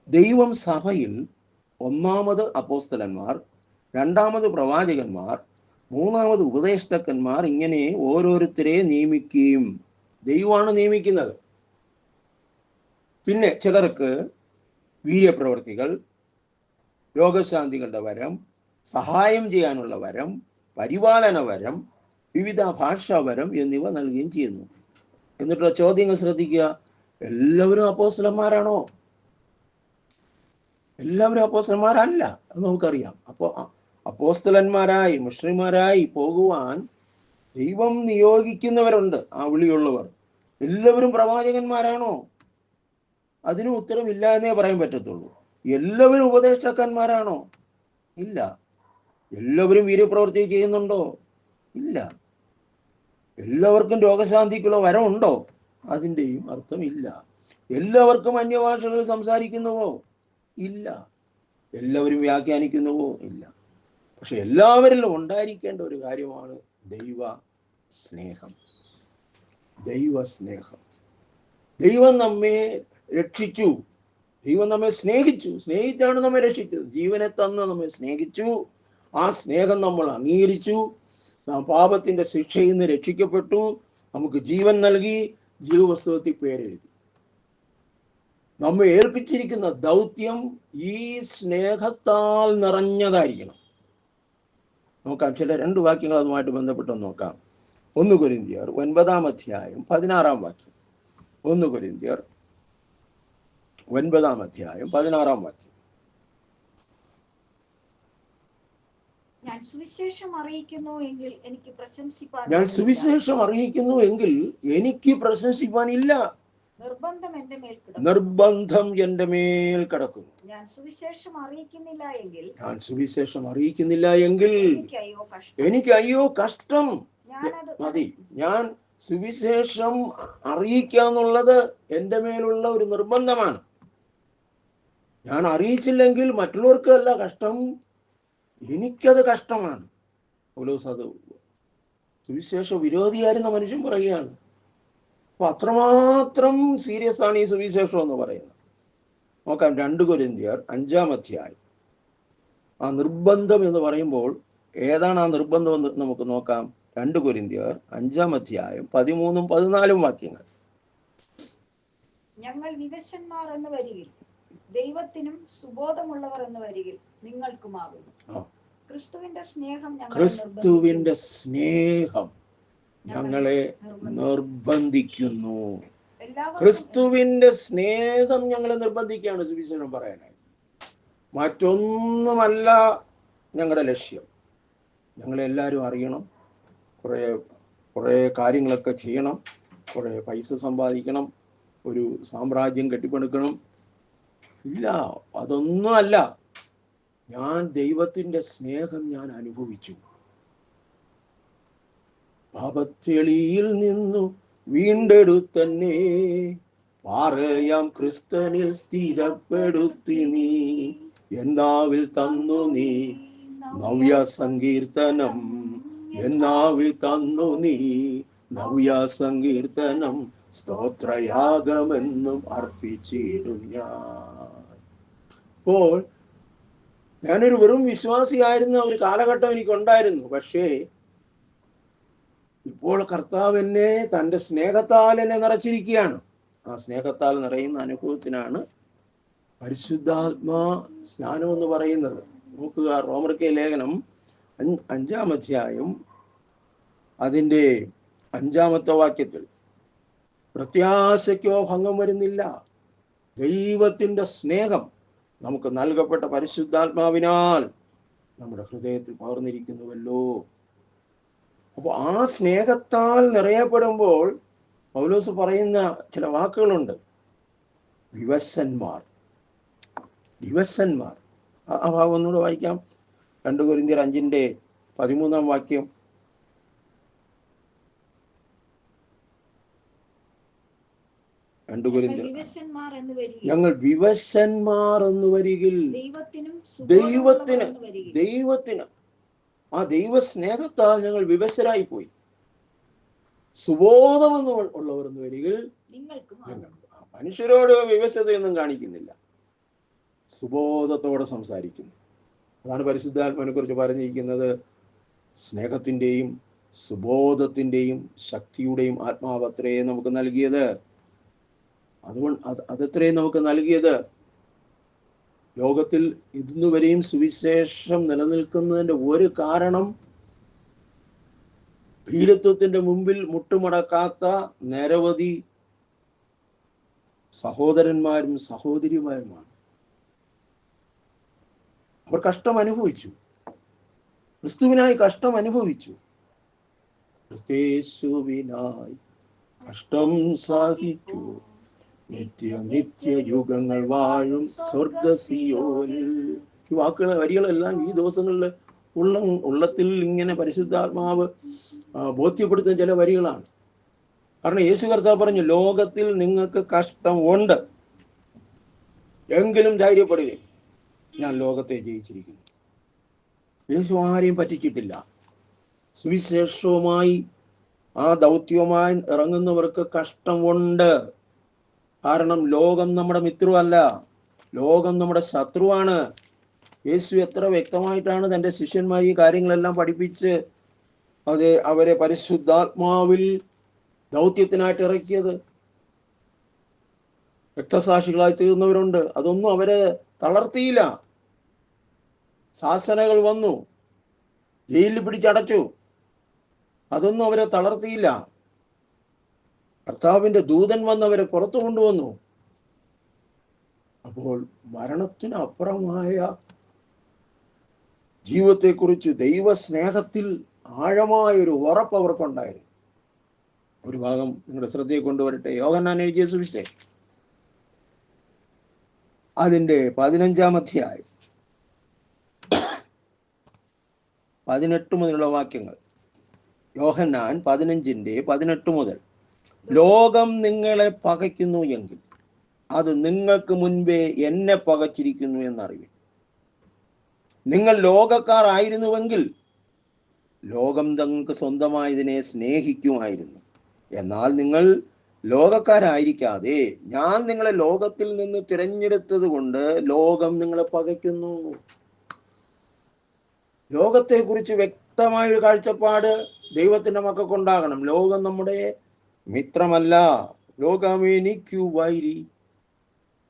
ദൈവം സഭയിൽ ഒന്നാമത് അപ്പോസ്തലന്മാർ, രണ്ടാമത് പ്രവാചകന്മാർ, മൂന്നാമത് ഉപദേഷ്ടാക്കന്മാർ, ഇങ്ങനെ ഓരോരുത്തരെ നിയമിക്കുകയും, ദൈവമാണ് നിയമിക്കുന്നത്. പിന്നെ ചിലർക്ക് വീര്യപ്രവർത്തികൾ, രോഗശാന്തികളുടെ വരം, സഹായം ചെയ്യാനുള്ള വരം, പരിപാലന വരം, വിവിധ ഭാഷാവരം എന്നിവ നൽകുകയും ചെയ്യുന്നു. എന്നിട്ടുള്ള ചോദ്യങ്ങൾ ശ്രദ്ധിക്കുക. എല്ലാവരും അപ്പോസ്തലന്മാരാണോ? എല്ലാവരും അപ്പോസ്തലന്മാരല്ല, അത് നമുക്കറിയാം. അപ്പോൾ അപ്പോസ്തലന്മാരായി മിഷണറിമാരായി പോകുവാൻ ദൈവം നിയോഗിക്കുന്നവരുണ്ട്, ആ വിളിയുള്ളവർ. എല്ലാവരും പ്രവാചകന്മാരാണോ? അതിന് ഉത്തരമില്ല എന്നേ പറയാൻ പറ്റത്തുള്ളൂ. എല്ലാവരും ഉപദേഷ്ടാക്കന്മാരാണോ? ഇല്ല. എല്ലാവരും വീര്യപ്രവൃത്തി ചെയ്യുന്നുണ്ടോ? ഇല്ല. എല്ലാവർക്കും രോഗശാന്തിക്കുള്ള വരം ഉണ്ടോ? അതിൻ്റെയും അർത്ഥമില്ല. എല്ലാവർക്കും അന്യഭാഷകൾ സംസാരിക്കുന്നുവോ? ഇല്ല. എല്ലാവരും വ്യാഖ്യാനിക്കുന്നുവോ? ഇല്ല. പക്ഷെ എല്ലാവരിലും ഉണ്ടായിരിക്കേണ്ട ഒരു കാര്യമാണ് ദൈവ സ്നേഹം. ദൈവ സ്നേഹം. ദൈവം നമ്മെ രക്ഷിച്ചു, ദൈവം നമ്മെ സ്നേഹിച്ചു, സ്നേഹിച്ചാണ് നമ്മെ രക്ഷിച്ചത്. ജീവനെ തന്ന് നമ്മെ സ്നേഹിച്ചു. ആ സ്നേഹം നമ്മൾ അംഗീകരിച്ചു. നാം പാപത്തിന്റെ ശിക്ഷയിൽ നിന്ന് രക്ഷിക്കപ്പെട്ടു. നമുക്ക് ജീവൻ നൽകി, ജീവപുസ്തകത്തിൽ പേരെഴുതി. നമ്മെ ഏൽപ്പിച്ചിരിക്കുന്ന ദൗത്യം ഈ സ്നേഹത്താൽ നിറഞ്ഞതായിരിക്കണം. നോക്കാം, ചില 2 വാക്യങ്ങൾ അതുമായിട്ട് ബന്ധപ്പെട്ട് നോക്കാം. 1 കൊരിന്ത്യർ 9-ാം അധ്യായം 16-ാം വാക്യം. 1 കൊരിന്ത്യർ 9-ാം അധ്യായം 16-ാം വാക്യം. ഞാൻ സുവിശേഷം അറിയിക്കുന്നു എങ്കിൽ എനിക്ക് പ്രശംസിപ്പാൻ പ്രശംസിപ്പാനില്ല. നിർബന്ധം എന്റെ മേൽ കിടക്കുന്നു. ഞാൻ സുവിശേഷം അറിയിക്കുന്നില്ല എങ്കിൽ എനിക്ക് അയ്യോ കഷ്ടം. മതി. ഞാൻ സുവിശേഷം അറിയിക്കാന്നുള്ളത് എൻ്റെ മേലുള്ള ഒരു നിർബന്ധമാണ്. ഞാൻ അറിയിച്ചില്ലെങ്കിൽ മറ്റുള്ളവർക്ക് അല്ല കഷ്ടം, എനിക്കത് കഷ്ടമാണ്. പൗലോസ് അത് സുവിശേഷ വിരോധിയായിരുന്ന മനുഷ്യൻ പറയുകയാണ്. അപ്പൊ അത്രമാത്രം സീരിയസ് ആണ് ഈ സുവിശേഷം എന്ന് പറയുന്നത്. നോക്കാം, 2 കൊരിന്ത്യർ 5-ാം അധ്യായം. ആ നിർബന്ധം എന്ന് പറയുമ്പോൾ ഏതാണ് ആ നിർബന്ധം എന്ന് നമുക്ക് നോക്കാം. 2 കൊരിന്ത്യർ 5-ാം അധ്യായം 13-ഉം 14-ഉം വാക്യങ്ങൾ. ഞങ്ങൾ വിവശന്മാർ എന്ന് വരികിൽ ദൈവത്തിനും സുബോധമുള്ളവർ എന്ന് വരികിൽ നിങ്ങൾക്കുമാകുന്നു. ക്രിസ്തുവിന്റെ സ്നേഹം ഞങ്ങളെ നിർബന്ധിക്കുന്നു. ക്രിസ്തുവിന്റെ സ്നേഹം ഞങ്ങളെ നിർബന്ധിക്കുകയാണ് സുവിശേഷം പറയാനായി. മറ്റൊന്നുമല്ല ഞങ്ങളുടെ ലക്ഷ്യം. ഞങ്ങളെല്ലാവരും അറിയണം, കുറേ കാര്യങ്ങളൊക്കെ ചെയ്യണം, കുറേ പൈസ സമ്പാദിക്കണം, ഒരു സാമ്രാജ്യം കെട്ടിപ്പടുക്കണം. ഇല്ല, അതൊന്നും അല്ല. ഞാൻ ദൈവത്തിൻ്റെ സ്നേഹം ഞാൻ അനുഭവിച്ചു. പാപത്തെളിയിൽ നിന്നു വീണ്ടെടുത്തന്നെ പാറയാം ക്രിസ്തനിൽ സ്ഥിരപ്പെടുത്തി നീ, എന്നാവിൽ തന്നു നീ നവ്യ സങ്കീർത്തനം, എന്നാവിൽ തന്നു നീ നവ്യ സങ്കീർത്തനം, സ്തോത്രയാഗമെന്നും അർപ്പിച്ചിടും ഞാൻ. അപ്പോൾ ഞാനൊരു വെറും വിശ്വാസിയായിരുന്ന ഒരു കാലഘട്ടം എനിക്കുണ്ടായിരുന്നു. പക്ഷേ ഇപ്പോൾ കർത്താവ് എന്നെ തൻ്റെ സ്നേഹത്താൽ എന്നെ നിറച്ചിരിക്കുകയാണ്. ആ സ്നേഹത്താൽ നിറയുന്ന അനുഭവത്തിനാണ് പരിശുദ്ധാത്മാ സ്നാനം എന്ന് പറയുന്നത്. നോക്കുക, റോമർക്ക് ലേഖനം 5-ാം അധ്യായം അതിൻ്റെ 5-ാമത്തെ വാക്യത്തിൽ, പ്രത്യാശയ്ക്കോ ഭംഗം വരുന്നില്ല, ദൈവത്തിൻ്റെ സ്നേഹം നമുക്ക് നൽകപ്പെട്ട പരിശുദ്ധാത്മാവിനാൽ നമ്മുടെ ഹൃദയത്തിൽ പകർന്നിരിക്കുന്നുവല്ലോ. അപ്പോൾ ആ സ്നേഹത്താൽ നിറയപ്പെടുമ്പോൾ പൗലോസ് പറയുന്ന ചില വാക്കുകളുണ്ട്. വിവശന്മാർ. വിവശന്മാർ. ആ ഭാഗം ഒന്നുകൂടെ വായിക്കാം. 2 കൊരിന്ത്യർ 5-ന്റെ 13-ാം വാക്യം. ഞങ്ങൾ വിവശന്മാർ എന്ന് വരികിൽ ദൈവത്തിന് ആ ദൈവസ്നേഹത്താൽ ഞങ്ങൾ വിവശരായി പോയി. സുബോധമെന്ന് ഉള്ളവർ എന്ന് വരികിൽ മനുഷ്യരോട് വിവശതയൊന്നും കാണിക്കുന്നില്ല, സുബോധത്തോടെ സംസാരിക്കുന്നു. അതാണ് പരിശുദ്ധാത്മാവിനെ കുറിച്ച് പറഞ്ഞിരിക്കുന്നത്. സ്നേഹത്തിൻ്റെയും സുബോധത്തിൻ്റെയും ശക്തിയുടെയും ആത്മാവത്രേ നമുക്ക് നൽകിയത്. അതുകൊണ്ട് അതത്രയും നമുക്ക് നൽകിയത്. ലോകത്തിൽ ഇന്നുവരെയും സുവിശേഷം നിലനിൽക്കുന്നതിൻ്റെ ഒരു കാരണം ഭീരുത്വത്തിന്റെ മുമ്പിൽ മുട്ടുമടക്കാത്ത നിരവധി സഹോദരന്മാരും സഹോദരിമാരുമാണ്. അവർ കഷ്ടം അനുഭവിച്ചു, ക്രിസ്തുവിനായി കഷ്ടം അനുഭവിച്ചു. ക്രിസ്തേശുവിനായി കഷ്ടം സഹിച്ചു, നിത്യ യുഗങ്ങൾ വാഴും സ്വർഗസിയോനിൽ. ഈ വാക്കുകൾ, വരികളെല്ലാം ഈ ദിവസങ്ങളിൽ ഉള്ളത്തിൽ ഇങ്ങനെ പരിശുദ്ധാത്മാവ് ബോധ്യപ്പെടുത്തുന്ന ചില വരികളാണ്. കാരണം യേശു കർത്താവ് പറഞ്ഞു, ലോകത്തിൽ നിങ്ങൾക്ക് കഷ്ടം ഉണ്ട്, എങ്കിലും ധൈര്യപ്പെടുകയും ഞാൻ ലോകത്തെ ജയിച്ചിരിക്കുന്നു. യേശു ആരെയും പറ്റിച്ചിട്ടില്ല. സുവിശേഷവുമായി ആ ദൗത്യവുമായി ഇറങ്ങുന്നവർക്ക് കഷ്ടമുണ്ട്. കാരണം ലോകം നമ്മുടെ മിത്രമല്ല, ലോകം നമ്മുടെ ശത്രുവാണ്. യേശു എത്ര വ്യക്തമായിട്ടാണ് തൻ്റെ ശിഷ്യന്മാർ ഈ കാര്യങ്ങളെല്ലാം പഠിപ്പിച്ച് അവരെ പരിശുദ്ധാത്മാവിൽ ദൗത്യത്തിനായിട്ട് ഇറക്കിയത്. രക്തസാക്ഷികളായി തീർന്നവരുണ്ട്, അതൊന്നും അവരെ തളർത്തിയില്ല. ശാസനകൾ വന്നു, ജയിലിൽ പിടിച്ചടച്ചു, അതൊന്നും അവരെ തളർത്തിയില്ല. കർത്താവിൻ്റെ ദൂതൻ വന്നവരെ പുറത്തു കൊണ്ടുവന്നു. അപ്പോൾ മരണത്തിന് അപ്പുറമായ ജീവിതത്തെക്കുറിച്ച് ദൈവസ്നേഹത്തിൽ ആഴമായ ഒരു ഉറപ്പ് അവർക്കുണ്ടായിരുന്നു. ഒരു ഭാഗം നിങ്ങളുടെ ശ്രദ്ധയെ കൊണ്ടുവരട്ടെ. യോഹന്നാൻ എഴുതിയ സുവിശേഷം അതിൻ്റെ 15-ാം അധ്യായം 18 മുതലുള്ള വാക്യങ്ങൾ. യോഹന്നാൻ 15-ന്റെ 18 മുതൽ. ലോകം നിങ്ങളെ പകയ്ക്കുന്നു എങ്കിൽ അത് നിങ്ങൾക്ക് മുൻപേ എന്നെ പകച്ചിരിക്കുന്നു എന്നറിവിൻ. നിങ്ങൾ ലോകക്കാർ ആയിരുന്നുവെങ്കിൽ ലോകം നിങ്ങൾക്ക് സ്വന്തമായതിനെ സ്നേഹിക്കുമായിരുന്നു. എന്നാൽ നിങ്ങൾ ലോകക്കാരായിരിക്കാതെ ഞാൻ നിങ്ങളെ ലോകത്തിൽ നിന്ന് തിരഞ്ഞെടുത്തത് കൊണ്ട് ലോകം നിങ്ങളെ പകയ്ക്കുന്നു. ലോകത്തെക്കുറിച്ച് വ്യക്തമായൊരു കാഴ്ചപ്പാട് ദൈവത്തിൻ്റെ മക്കൾക്കുണ്ടാകണം. ലോകം നമ്മുടെ മിത്രമല്ല. ലോകം എനിക്കു വൈരി,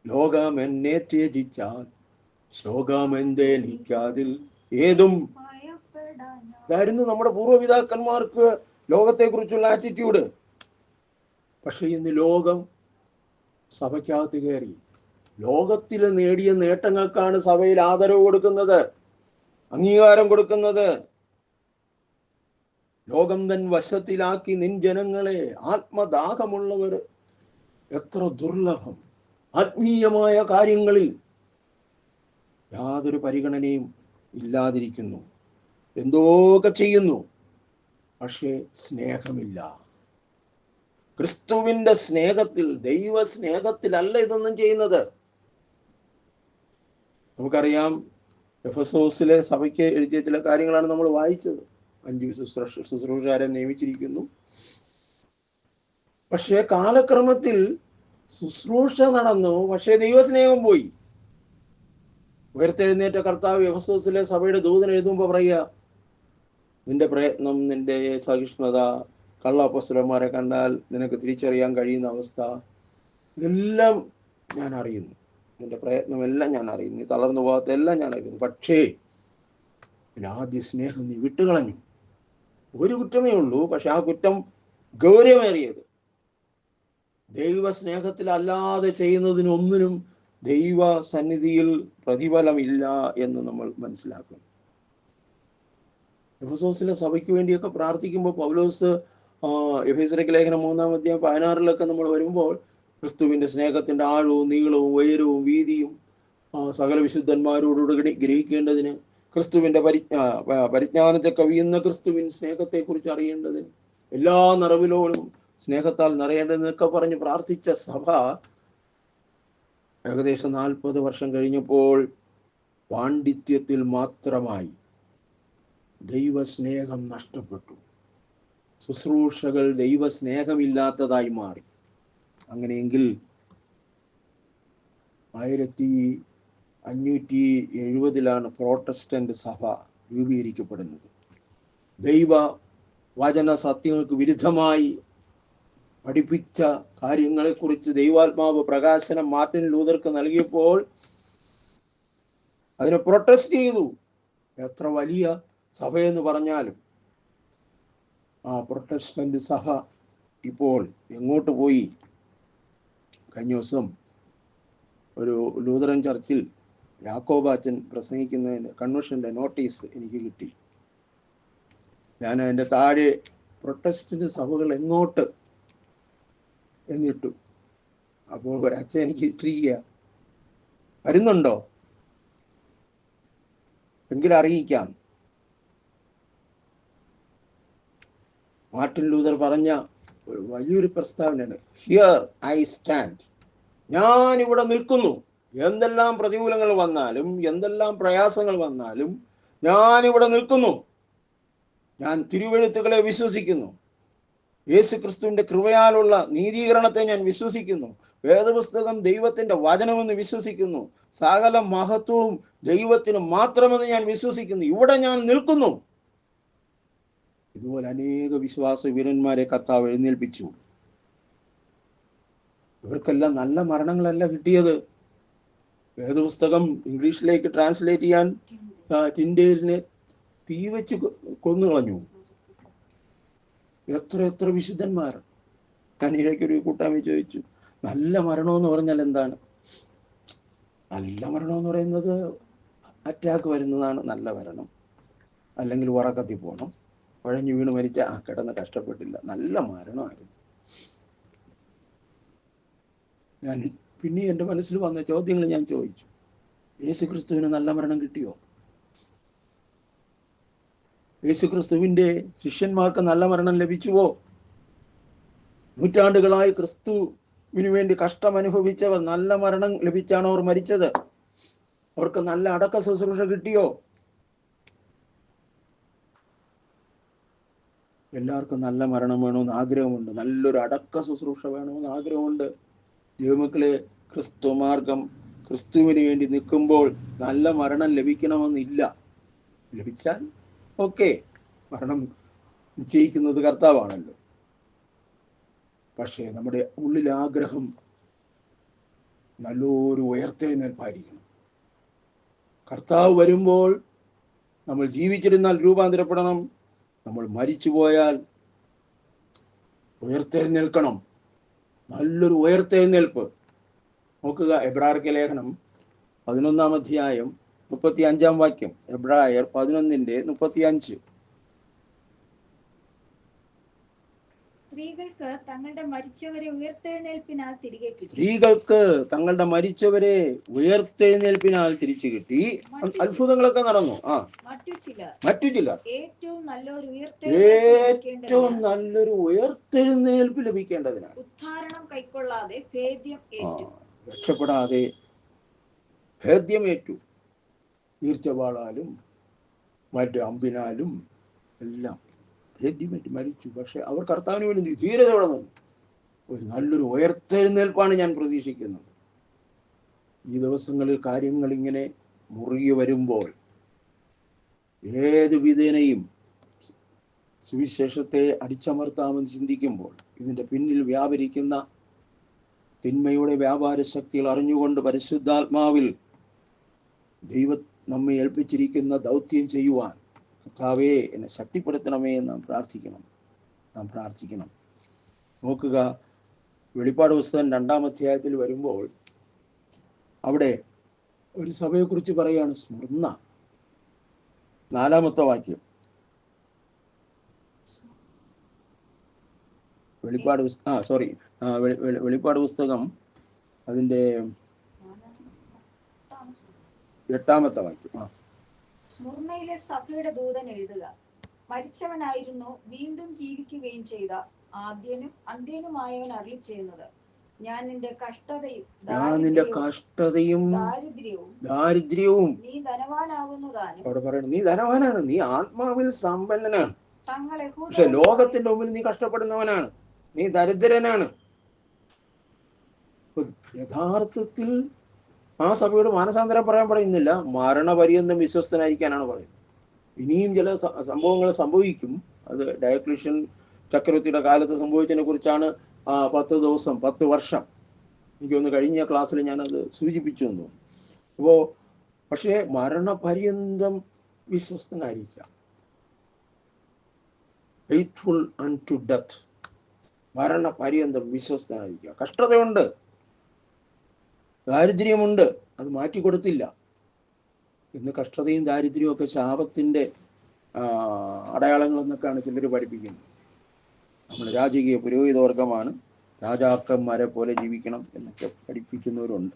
ലോകം എന്നെ ത്യജിച്ചാൽ ശോകം എന്തെനിക്കതിൽ ഏതും. ഇതായിരുന്നു നമ്മുടെ പൂർവ്വപിതാക്കന്മാർക്ക് ലോകത്തെക്കുറിച്ചുള്ള ആറ്റിറ്റ്യൂഡ്. പക്ഷെ ഇന്ന് ലോകം സഭയ്ക്കകത്ത് കയറി. ലോകത്തിൽ നേടിയ നേട്ടങ്ങൾക്കാണ് സഭയിൽ ആദരവ് കൊടുക്കുന്നത്, അംഗീകാരം കൊടുക്കുന്നത്. ലോകം തൻ വശത്തിലാക്കി നിൻ ജനങ്ങളെ. ആത്മദാഹമുള്ളവർ എത്ര ദുർലഭം. ആത്മീയമായ കാര്യങ്ങളിൽ യാതൊരു പരിഗണനയും ഇല്ലാതിരിക്കുന്നു, എന്തൊക്കെ ചെയ്യുന്നു, പക്ഷേ സ്നേഹമില്ല. ക്രിസ്തുവിന്റെ സ്നേഹത്തിൽ, ദൈവ സ്നേഹത്തിലല്ല ഇതൊന്നും ചെയ്യുന്നത്. നമുക്കറിയാം, എഫെസോസിലെ സഭയ്ക്ക് എഴുതിയ ചില കാര്യങ്ങളാണ് നമ്മൾ വായിച്ചത്. 5 ശുശ്രൂഷകരെ നിയമിച്ചിരിക്കുന്നു. പക്ഷേ കാലക്രമത്തിൽ ശുശ്രൂഷ നടന്നു, പക്ഷേ ദൈവസ്നേഹം പോയി. ഉയർത്തെഴുന്നേറ്റ കർത്താവ് എഫെസോസിലെ സഭയുടെ ദൂതൻ എഴുതുമ്പോൾ പറയുക, നിന്റെ പ്രയത്നം, നിന്റെ സഹിഷ്ണുത, കള്ള അപ്പോസ്തലന്മാരെ കണ്ടാൽ നിനക്ക് തിരിച്ചറിയാൻ കഴിയുന്ന അവസ്ഥ, ഇതെല്ലാം ഞാൻ അറിയുന്നു. നിന്റെ പ്രയത്നം എല്ലാം ഞാൻ അറിയുന്നു, നീ തളർന്നു പോകാത്ത എല്ലാം ഞാൻ അറിയുന്നു. പക്ഷേ ആദ്യ സ്നേഹം നീ വിട്ടുകളഞ്ഞു. ഒരു കുറ്റമേ ഉള്ളൂ, പക്ഷെ ആ കുറ്റം ഗൗരവമേറിയത്. ദൈവ സ്നേഹത്തിൽ അല്ലാതെ ചെയ്യുന്നതിനൊന്നിനും ദൈവ സന്നിധിയിൽ പ്രതിഫലമില്ല എന്ന് നമ്മൾ മനസ്സിലാക്കണം. എഫെസോസിലെ സഭയ്ക്ക് വേണ്ടിയൊക്കെ പ്രാർത്ഥിക്കുമ്പോൾ പൗലോസ് എഫെസർക്ക് ലേഖനം 3-ാം അധ്യായം 16 നമ്മൾ വരുമ്പോൾ, ക്രിസ്തുവിന്റെ സ്നേഹത്തിന്റെ ആഴവും നീളവും ഉയരവും വീതിയും സകല വിശുദ്ധന്മാരോടുകൂടി ഗ്രഹിക്കേണ്ടതിന്, ക്രിസ്തുവിന്റെ പരിജ്ഞാനത്തെ കവിയുന്ന ക്രിസ്തുവിൻ സ്നേഹത്തെക്കുറിച്ച് അറിയേണ്ടതിന്, എല്ലാ നിറവിലോടും സ്നേഹത്താൽ നിറയേണ്ടതെന്നൊക്കെ പറഞ്ഞ് പ്രാർത്ഥിച്ച സഭ ഏകദേശം 40 വർഷം കഴിഞ്ഞപ്പോൾ പാണ്ഡിത്യത്തിൽ മാത്രമായി ദൈവസ്നേഹം നഷ്ടപ്പെട്ടു. ശുശ്രൂഷകൾ ദൈവസ്നേഹമില്ലാത്തതായി മാറി. അങ്ങനെയെങ്കിൽ 1570 പ്രോട്ടസ്റ്റന്റ് സഭ രൂപീകരിക്കപ്പെടുന്നത്. ദൈവ വചന സത്യങ്ങൾക്ക് വിരുദ്ധമായി പഠിപ്പിച്ച കാര്യങ്ങളെക്കുറിച്ച് ദൈവാത്മാവ് പ്രകാശനം മാർട്ടിൻ ലൂതർക്ക് നൽകിയപ്പോൾ അതിനെ പ്രൊട്ടസ്റ്റ് ചെയ്തു. എത്ര വലിയ സഭയെന്ന് പറഞ്ഞാലും ആ പ്രൊട്ടസ്റ്റന്റ് സഭ ഇപ്പോൾ എങ്ങോട്ട് പോയി? കഴിഞ്ഞ ദിവസം ഒരു ലൂതറൻ ചർച്ചിൽ യാക്കോബാച്ചൻ പ്രസംഗിക്കുന്നതിന് കൺവെൻഷന്റെ നോട്ടീസ് എനിക്ക് കിട്ടി. ഞാൻ അതിൻ്റെ താഴെ പ്രൊട്ടസ്റ്റന്റ് സഭകൾ എങ്ങോട്ട് എന്നിട്ടു. അപ്പോൾ ഒരച്ഛൻ എനിക്ക് ഇട്ടിരിക്കുക, വരുന്നുണ്ടോ എങ്കിൽ അറിയിക്കാം. മാർട്ടിൻ ലൂതർ പറഞ്ഞ ഒരു വലിയൊരു പ്രസ്താവനയാണ്, ഹിയർ ഐ സ്റ്റാൻഡ്. ഞാൻ ഇവിടെ നിൽക്കുന്നു. എന്തെല്ലാം പ്രതികൂലങ്ങൾ വന്നാലും, എന്തെല്ലാം പ്രയാസങ്ങൾ വന്നാലും ഞാനിവിടെ നിൽക്കുന്നു. ഞാൻ തിരുവെഴുത്തുകളെ വിശ്വസിക്കുന്നു. യേശു ക്രിസ്തുവിന്റെ കൃപയാലുള്ള നീതീകരണത്തെ ഞാൻ വിശ്വസിക്കുന്നു. വേദപുസ്തകം ദൈവത്തിന്റെ വചനമെന്ന് വിശ്വസിക്കുന്നു. സകല മഹത്വവും ദൈവത്തിന് മാത്രമെന്ന് ഞാൻ വിശ്വസിക്കുന്നു. ഇവിടെ ഞാൻ നിൽക്കുന്നു. ഇതുപോലെ അനേക വിശ്വാസ വീരന്മാരെ കർത്താവ് എഴുന്നേൽപ്പിച്ചു. ഇവർക്കെല്ലാം നല്ല മരണങ്ങളല്ല കിട്ടിയത്. വേദപുസ്തകം ഇംഗ്ലീഷിലേക്ക് ട്രാൻസ്ലേറ്റ് ചെയ്യാൻ ടിൻഡേലിനെ തീ വെച്ച് കൊന്നുകളഞ്ഞു. എത്ര വിശുദ്ധന്മാർ. ഞാൻ ഇടയ്ക്കൊരു കൂട്ടായ്മ ചോദിച്ചു, നല്ല മരണമെന്ന് പറഞ്ഞാൽ എന്താണ്? നല്ല മരണമെന്ന് പറയുന്നത് അറ്റാക്ക് വരുന്നതാണ് നല്ല മരണം. അല്ലെങ്കിൽ ഉറക്കത്തിൽ പോകണം, കുഴഞ്ഞു വീണ് മരിച്ച കിടന്ന് കഷ്ടപ്പെട്ടില്ല, നല്ല മരണമായിരുന്നു. ഞാൻ പിന്നെ എൻ്റെ മനസ്സിൽ വന്ന ചോദ്യങ്ങൾ ഞാൻ ചോദിച്ചു. യേശു ക്രിസ്തുവിന് നല്ല മരണം കിട്ടിയോ? യേശു ക്രിസ്തുവിൻ്റെ ശിഷ്യന്മാർക്ക് നല്ല മരണം ലഭിച്ചുവോ? നൂറ്റാണ്ടുകളായി ക്രിസ്തുവിന് വേണ്ടി കഷ്ടം അനുഭവിച്ചവർ നല്ല മരണം ലഭിച്ചാണ് അവർ മരിച്ചത്. അവർക്ക് നല്ല അടക്ക ശുശ്രൂഷ കിട്ടിയോ? എല്ലാവർക്കും നല്ല മരണം വേണമെന്ന് ആഗ്രഹമുണ്ട്, നല്ലൊരു അടക്ക ശുശ്രൂഷ വേണമെന്ന് ആഗ്രഹമുണ്ട്. ദൈവമക്കളെ, ക്രിസ്തു മാർഗം ക്രിസ്തുവിന് വേണ്ടി നിൽക്കുമ്പോൾ നല്ല മരണം ലഭിക്കണമെന്നില്ല. ലഭിച്ചാൽ ഓക്കെ, മരണം നിശ്ചയിക്കുന്നത് കർത്താവാണല്ലോ. പക്ഷേ നമ്മുടെ ഉള്ളിൽ ആഗ്രഹം നല്ലൊരു ഉയർത്തെഴുന്നേൽപ്പായിരിക്കണം. കർത്താവ് വരുമ്പോൾ നമ്മൾ ജീവിച്ചിരുന്നാൽ രൂപാന്തരപ്പെടണം, നമ്മൾ മരിച്ചു പോയാൽ ഉയർത്തെഴുന്നേൽക്കണം. നല്ലൊരു ഉയർത്തെഴുന്നേൽപ്പ്. നോക്കുക, എബ്രായർക്ക് ലേഖനം 11-ാം അധ്യായം 35-ാം വാക്യം. എബ്രായർ 11:35. സ്ത്രീകൾക്ക് തങ്ങളുടെ മരിച്ചവരെ ഉയർത്തെഴുന്നേൽപ്പിനാൽ തിരികെ കിട്ടി. സ്ത്രീകൾക്ക് തങ്ങളുടെ മരിച്ചവരെ ഉയർത്തെഴുന്നേൽപ്പിനാൽ തിരിച്ചു കിട്ടി. അത്ഭുതങ്ങളൊക്കെ നടന്നു. മറ്റു ചിലർ ഏറ്റവും നല്ലൊരു ഉയർത്തെഴുന്നേൽപ്പ് ലഭിക്കേണ്ടതിനാൽ ഉദ്ധാരണം കൈക്കൊള്ളാതെ ഭേദ്യം ഏറ്റു. രക്ഷപ്പെടാതെ ഭേദ്യമേറ്റു. ഈർച്ചവാളാലും മറ്റു അമ്പിനാലും എല്ലാം ഭേദ്യമേറ്റ് മരിച്ചു. പക്ഷെ അവർ കർത്താവിന് വേണ്ടി ധീരതയോടെ നിന്നു. ഒരു നല്ലൊരു ഉയർത്തെഴുന്നേൽപ്പാണ് ഞാൻ പ്രതീക്ഷിക്കുന്നത്. ഈ ദിവസങ്ങളിൽ കാര്യങ്ങൾ ഇങ്ങനെ മുറുകി വരുമ്പോൾ ഏത് വിധേനയും സുവിശേഷത്തെ അടിച്ചമർത്താമെന്ന് ചിന്തിക്കുമ്പോൾ ഇതിൻ്റെ പിന്നിൽ വ്യാപരിക്കുന്ന തിന്മയുടെ വ്യാപാര ശക്തികൾ അറിഞ്ഞുകൊണ്ട് പരിശുദ്ധാത്മാവിൽ ദൈവം നമ്മെ ഏൽപ്പിച്ചിരിക്കുന്ന ദൗത്യം ചെയ്യുവാൻ കർത്താവേ എന്നെ ശക്തിപ്പെടുത്തണമേ എന്ന് നാം പ്രാർത്ഥിക്കണം. നോക്കുക, വെളിപ്പാട് പുസ്തകം 2-ാം അധ്യായത്തിൽ വരുമ്പോൾ അവിടെ ഒരു സഭയെക്കുറിച്ച് പറയുകയാണ്. സ്മൃർന്ന, 4-ാമത്തെ വാക്യം. വെളിപ്പാട് പുസ്തകം അതിൻ്റെ 8-ാമത്തെ വാക്യം. സ്മുർന്നയിലെ സഭയുടെ ദൂതൻ എഴുതുക: മരിച്ചവനായിരുന്നു, വീണ്ടും ജീവിക്കുകയും ചെയ്ത ആദ്യനും അന്ത്യനുമായവൻ അരുളി ചെയ്യുന്നത്, ഞാൻ നിന്റെ കഷ്ടതയും ദാരിദ്ര്യവും നീ ധനവാനാകുന്നു താനും. അവിടെ പറയണം, നീ ധനവാനാണ്, നീ ആത്മാവിൽ സമ്പന്നനാണ്. പക്ഷെ ലോകത്തിന്റെ മുമ്പിൽ നീ കഷ്ടപ്പെടുന്നവനാണ്, നീ ദരിദ്രനാണ്. യഥാർത്ഥത്തിൽ ആ സഭയോട് മാനസാന്തരം പറയാൻ പറയുന്നില്ല, മരണപര്യന്തം വിശ്വസ്തനായിരിക്കാനാണ് പറയുന്നത്. ഇനിയും ചില സംഭവങ്ങൾ സംഭവിക്കും. അത് ഡയക്ലീഷ്യൻ ചക്രവർത്തിയുടെ കാലത്ത് സംഭവിച്ചതിനെ കുറിച്ചാണ്. 10 ദിവസം 10 വർഷം എനിക്കൊന്ന് കഴിഞ്ഞ ക്ലാസ്സിൽ ഞാനത് സൂചിപ്പിച്ചു എന്ന് തോന്നുന്നു. അപ്പോൾ പക്ഷേ മരണപര്യന്തം വിശ്വസ്തനായിരിക്കാം. Faithful unto death. മരണപര്യന്തം വിശ്വസ്തനായിരിക്കുക. കഷ്ടതയുണ്ട്, ദാരിദ്ര്യമുണ്ട്, അത് മാറ്റിക്കൊടുത്തില്ല. ഇന്ന് കഷ്ടതയും ദാരിദ്ര്യവും ഒക്കെ ശാപത്തിൻ്റെ അടയാളങ്ങൾ എന്നൊക്കെയാണ് ചിലർ പഠിപ്പിക്കുന്നത്. നമ്മൾ രാജകീയ പുരോഹിതവർഗമാണ്, രാജാക്കന്മാരെ പോലെ ജീവിക്കണം എന്നൊക്കെ പഠിപ്പിക്കുന്നവരുണ്ട്.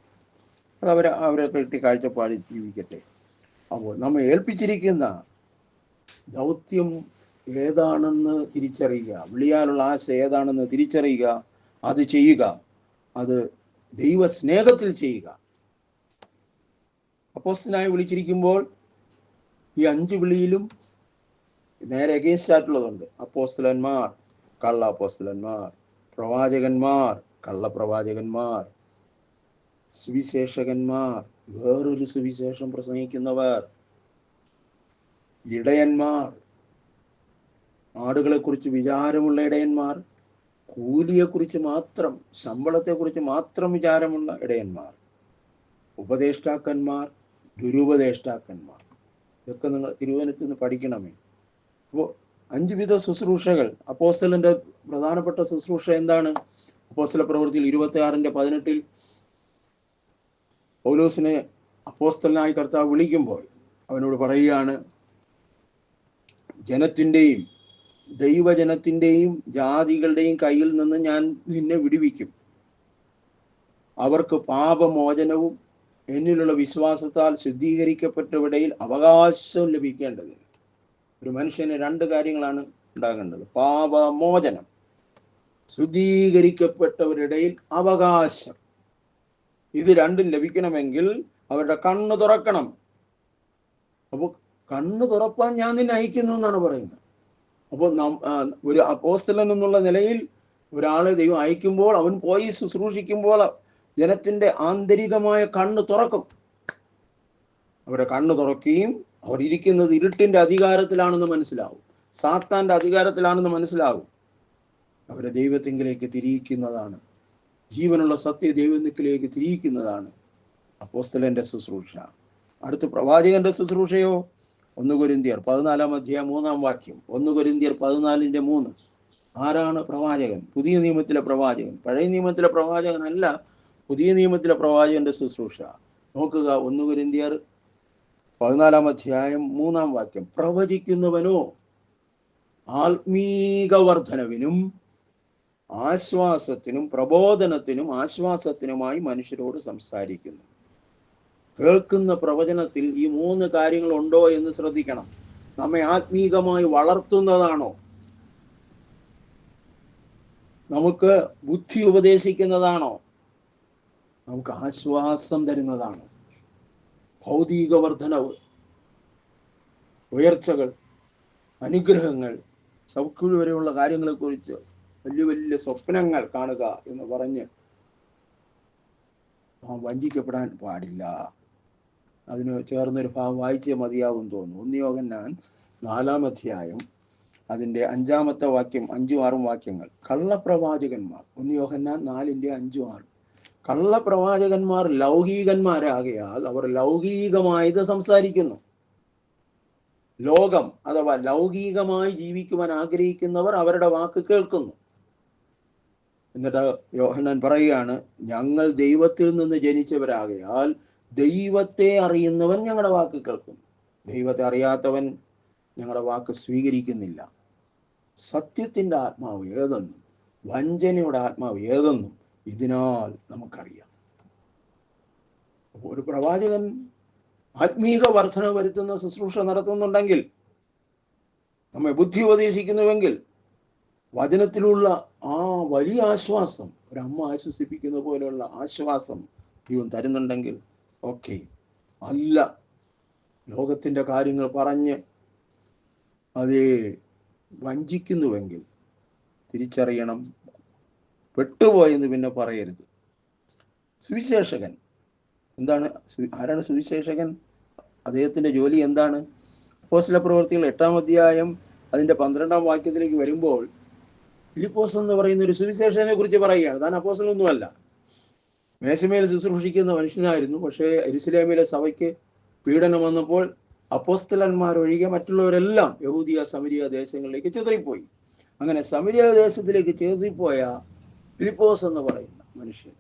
അത് അവരെ കിട്ടിയ കാഴ്ചപ്പാടിൽ ജീവിക്കട്ടെ. അപ്പോൾ നമ്മൾ ഏൽപ്പിച്ചിരിക്കുന്ന ദൗത്യം ഏതാണെന്ന് തിരിച്ചറിയുക, വിളിയാലുള്ള ആശ ഏതാണെന്ന് തിരിച്ചറിയുക, അത് ചെയ്യുക, അത് ദൈവസ്നേഹത്തിൽ ചെയ്യുക. അപ്പോസ്തലനായി വിളിച്ചിരിക്കുമ്പോൾ ഈ 5 വിളിയിലും നേരെ അഗേൻസ്റ്റ് ആയിട്ടുള്ളതുണ്ട്. അപ്പോസ്തലന്മാർ, കള്ള അപ്പോസ്തലന്മാർ, പ്രവാചകന്മാർ, കള്ളപ്രവാചകന്മാർ, സുവിശേഷകന്മാർ, വേറൊരു സുവിശേഷം പ്രസംഗിക്കുന്നവർ, ഇടയന്മാർ, ആടുകളെക്കുറിച്ച് വിചാരമുള്ള ഇടയന്മാർ, കൂലിയെക്കുറിച്ച് മാത്രം, ശമ്പളത്തെക്കുറിച്ച് മാത്രം വിചാരമുള്ള ഇടയന്മാർ, ഉപദേഷ്ടാക്കന്മാർ, ദുരുപദേഷ്ടാക്കന്മാർ. ഇതൊക്കെ നിങ്ങൾ തിരുവനന്തപുരത്ത് നിന്ന് പഠിക്കണമേ. അപ്പോൾ 5 വിധ ശുശ്രൂഷകൾ. അപ്പോസ്തലന്റെ പ്രധാനപ്പെട്ട ശുശ്രൂഷ എന്താണ്? അപ്പോസ്തല പ്രവൃത്തിയിൽ 26:18 പൗലോസിനെ അപ്പോസ്തലനായി കർത്താവ് വിളിക്കുമ്പോൾ അവനോട് പറയുകയാണ്, ജനത്തിൻ്റെയും ദൈവജനത്തിൻ്റെയും ജാതികളുടെയും കയ്യിൽ നിന്ന് ഞാൻ നിന്നെ വിടുവിക്കും. അവർക്ക് പാപമോചനവും എന്നിലുള്ള വിശ്വാസത്താൽ ശുദ്ധീകരിക്കപ്പെട്ടവരുടെയിൽ അവകാശം ലഭിക്കേണ്ടതിന്. ഒരു മനുഷ്യന് 2 കാര്യങ്ങളാണ് ഉണ്ടാകേണ്ടത്: പാപമോചനം, ശുദ്ധീകരിക്കപ്പെട്ടവരുടെയിൽ അവകാശം. ഇത് രണ്ടും ലഭിക്കണമെങ്കിൽ അവരുടെ കണ്ണ് തുറക്കണം. അപ്പോൾ കണ്ണ് തുറപ്പാൻ ഞാൻ നിന്നെ അയക്കുന്നു എന്നാണ് പറയുന്നത്. അപ്പോൾ ഒരു അപ്പോസ്തലൻ എന്നുള്ള നിലയിൽ ഒരാളെ ദൈവം അയക്കുമ്പോൾ, അവൻ പോയി ശുശ്രൂഷിക്കുമ്പോൾ ജനത്തിൻ്റെ ആന്തരികമായ കണ്ണ് തുറക്കും. അവരുടെ കണ്ണ് തുറക്കുകയും അവർ ഇരിക്കുന്നത് ഇരുട്ടിൻ്റെ അധികാരത്തിലാണെന്ന് മനസ്സിലാവും, സാത്താൻ്റെ അധികാരത്തിലാണെന്ന് മനസ്സിലാവും. അവരെ ദൈവത്തിങ്കിലേക്ക് തിരിയിക്കുന്നതാണ്, ജീവനുള്ള സത്യ ദൈവത്തിലേക്ക് തിരിയിക്കുന്നതാണ് അപ്പോസ്തലന്റെ ശുശ്രൂഷ. അടുത്ത പ്രവാചകന്റെ ശുശ്രൂഷയോ 1 കൊരിന്ത്യർ 14:3 1 കൊരിന്ത്യർ 14:3. ആരാണ് പ്രവാചകൻ? പുതിയ നിയമത്തിലെ പ്രവാചകൻ. പഴയ നിയമത്തിലെ പ്രവാചകൻ അല്ല, പുതിയ നിയമത്തിലെ പ്രവാചകന്റെ ശുശ്രൂഷ. നോക്കുക, 1 കൊരിന്ത്യർ 14:3. പ്രവചിക്കുന്നവനോ ആത്മീക വർധനവിനും ആശ്വാസത്തിനും പ്രബോധനത്തിനും ആശ്വാസത്തിനുമായി മനുഷ്യരോട് സംസാരിക്കുന്നു. കേൾക്കുന്ന പ്രവചനത്തിൽ ഈ 3 കാര്യങ്ങൾ ഉണ്ടോ എന്ന് ശ്രദ്ധിക്കണം. നമ്മെ ആത്മീകമായി വളർത്തുന്നതാണോ? നമുക്ക് ബുദ്ധി ഉപദേശിക്കുന്നതാണോ? നമുക്ക് ആശ്വാസം തരുന്നതാണോ? ഭൗതിക വർധനവ്, ഉയർച്ചകൾ, അനുഗ്രഹങ്ങൾ, സൗഖ്യം വരെയുള്ള കാര്യങ്ങളെ കുറിച്ച് വലിയ വലിയ സ്വപ്നങ്ങൾ കാണുക എന്ന് പറഞ്ഞ് വഞ്ചിക്കപ്പെടാൻ പാടില്ല. അതിന് ചേർന്നൊരു ഭാഗം വായിച്ചേ മതിയാവും തോന്നുന്നു. 1 യോഹന്നാൻ 4-ാം അധ്യായം അതിൻ്റെ 5-ാമത്തെ വാക്യം, 5ഉം 6ഉം വാക്യങ്ങൾ. കള്ളപ്രവാചകന്മാർ, 1 യോഹന്നാൻ 4-ന്റെ 5ഉം 6. കള്ളപ്രവാചകന്മാർ ലൗകികന്മാരാകയാൽ അവർ ലൗകികമായത് സംസാരിക്കുന്നു. ലോകം അഥവാ ലൗകികമായി ജീവിക്കുവാൻ ആഗ്രഹിക്കുന്നവർ അവരുടെ വാക്ക് കേൾക്കുന്നു. എന്നിട്ട് യോഹന്നാൻ പറയുകയാണ്, ഞങ്ങൾ ദൈവത്തിൽ നിന്ന് ജനിച്ചവരാകയാൽ ദൈവത്തെ അറിയുന്നവൻ ഞങ്ങളുടെ വാക്ക് കേൾക്കും. ദൈവത്തെ അറിയാത്തവൻ ഞങ്ങളുടെ വാക്ക് സ്വീകരിക്കുന്നില്ല. സത്യത്തിൻ്റെ ആത്മാവ് ഏതെന്നും വഞ്ചനയുടെ ആത്മാവ് ഏതെന്നും ഇതിനാൽ നമുക്കറിയാം. ഒരു പ്രവാചകൻ ആത്മീക വർധന വരുത്തുന്ന ശുശ്രൂഷ നടത്തുന്നുണ്ടെങ്കിൽ, നമ്മെ ബുദ്ധി ഉപദേശിക്കുന്നുവെങ്കിൽ, വചനത്തിലുള്ള ആ വലിയ ആശ്വാസം, ഒരമ്മ ആശ്വസിപ്പിക്കുന്ന പോലെയുള്ള ആശ്വാസം ദൈവം തരുന്നുണ്ടെങ്കിൽ ഓക്കെ. അല്ല, ലോകത്തിൻ്റെ കാര്യങ്ങൾ പറഞ്ഞ് അതേ വഞ്ചിക്കുന്നുവെങ്കിൽ തിരിച്ചറിയണം, പെട്ടുപോയെന്ന് പിന്നെ പറയരുത്. സുവിശേഷകൻ എന്താണ്? ആരാണ് സുവിശേഷകൻ? അദ്ദേഹത്തിൻ്റെ ജോലി എന്താണ്? അപ്പോസ്തലപ്രവൃത്തികൾ 8-ാം അധ്യായം അതിൻ്റെ 12-ാം വാക്യത്തിലേക്ക് വരുമ്പോൾ ഫിലിപ്പോസ് എന്ന് പറയുന്ന ഒരു സുവിശേഷനെ കുറിച്ച് പറയുകയാണ്. താൻ അപ്പോസ്തലനൊന്നുമല്ല, മേശമേൽ ശുശ്രൂഷിക്കുന്ന മനുഷ്യനായിരുന്നു. പക്ഷേ യെരുശലേമിലെ സഭയ്ക്ക് പീഡനം വന്നപ്പോൾ അപ്പോസ്തലന്മാരൊഴികെ മറ്റുള്ളവരെല്ലാം യഹൂദിയ സമരിയ ദേശങ്ങളിലേക്ക് ചിതറിപ്പോയി. അങ്ങനെ സമരിയ ദേശത്തിലേക്ക് ചിതറിപ്പോയ ഫിലിപ്പോസ് എന്ന് പറയുന്ന മനുഷ്യൻ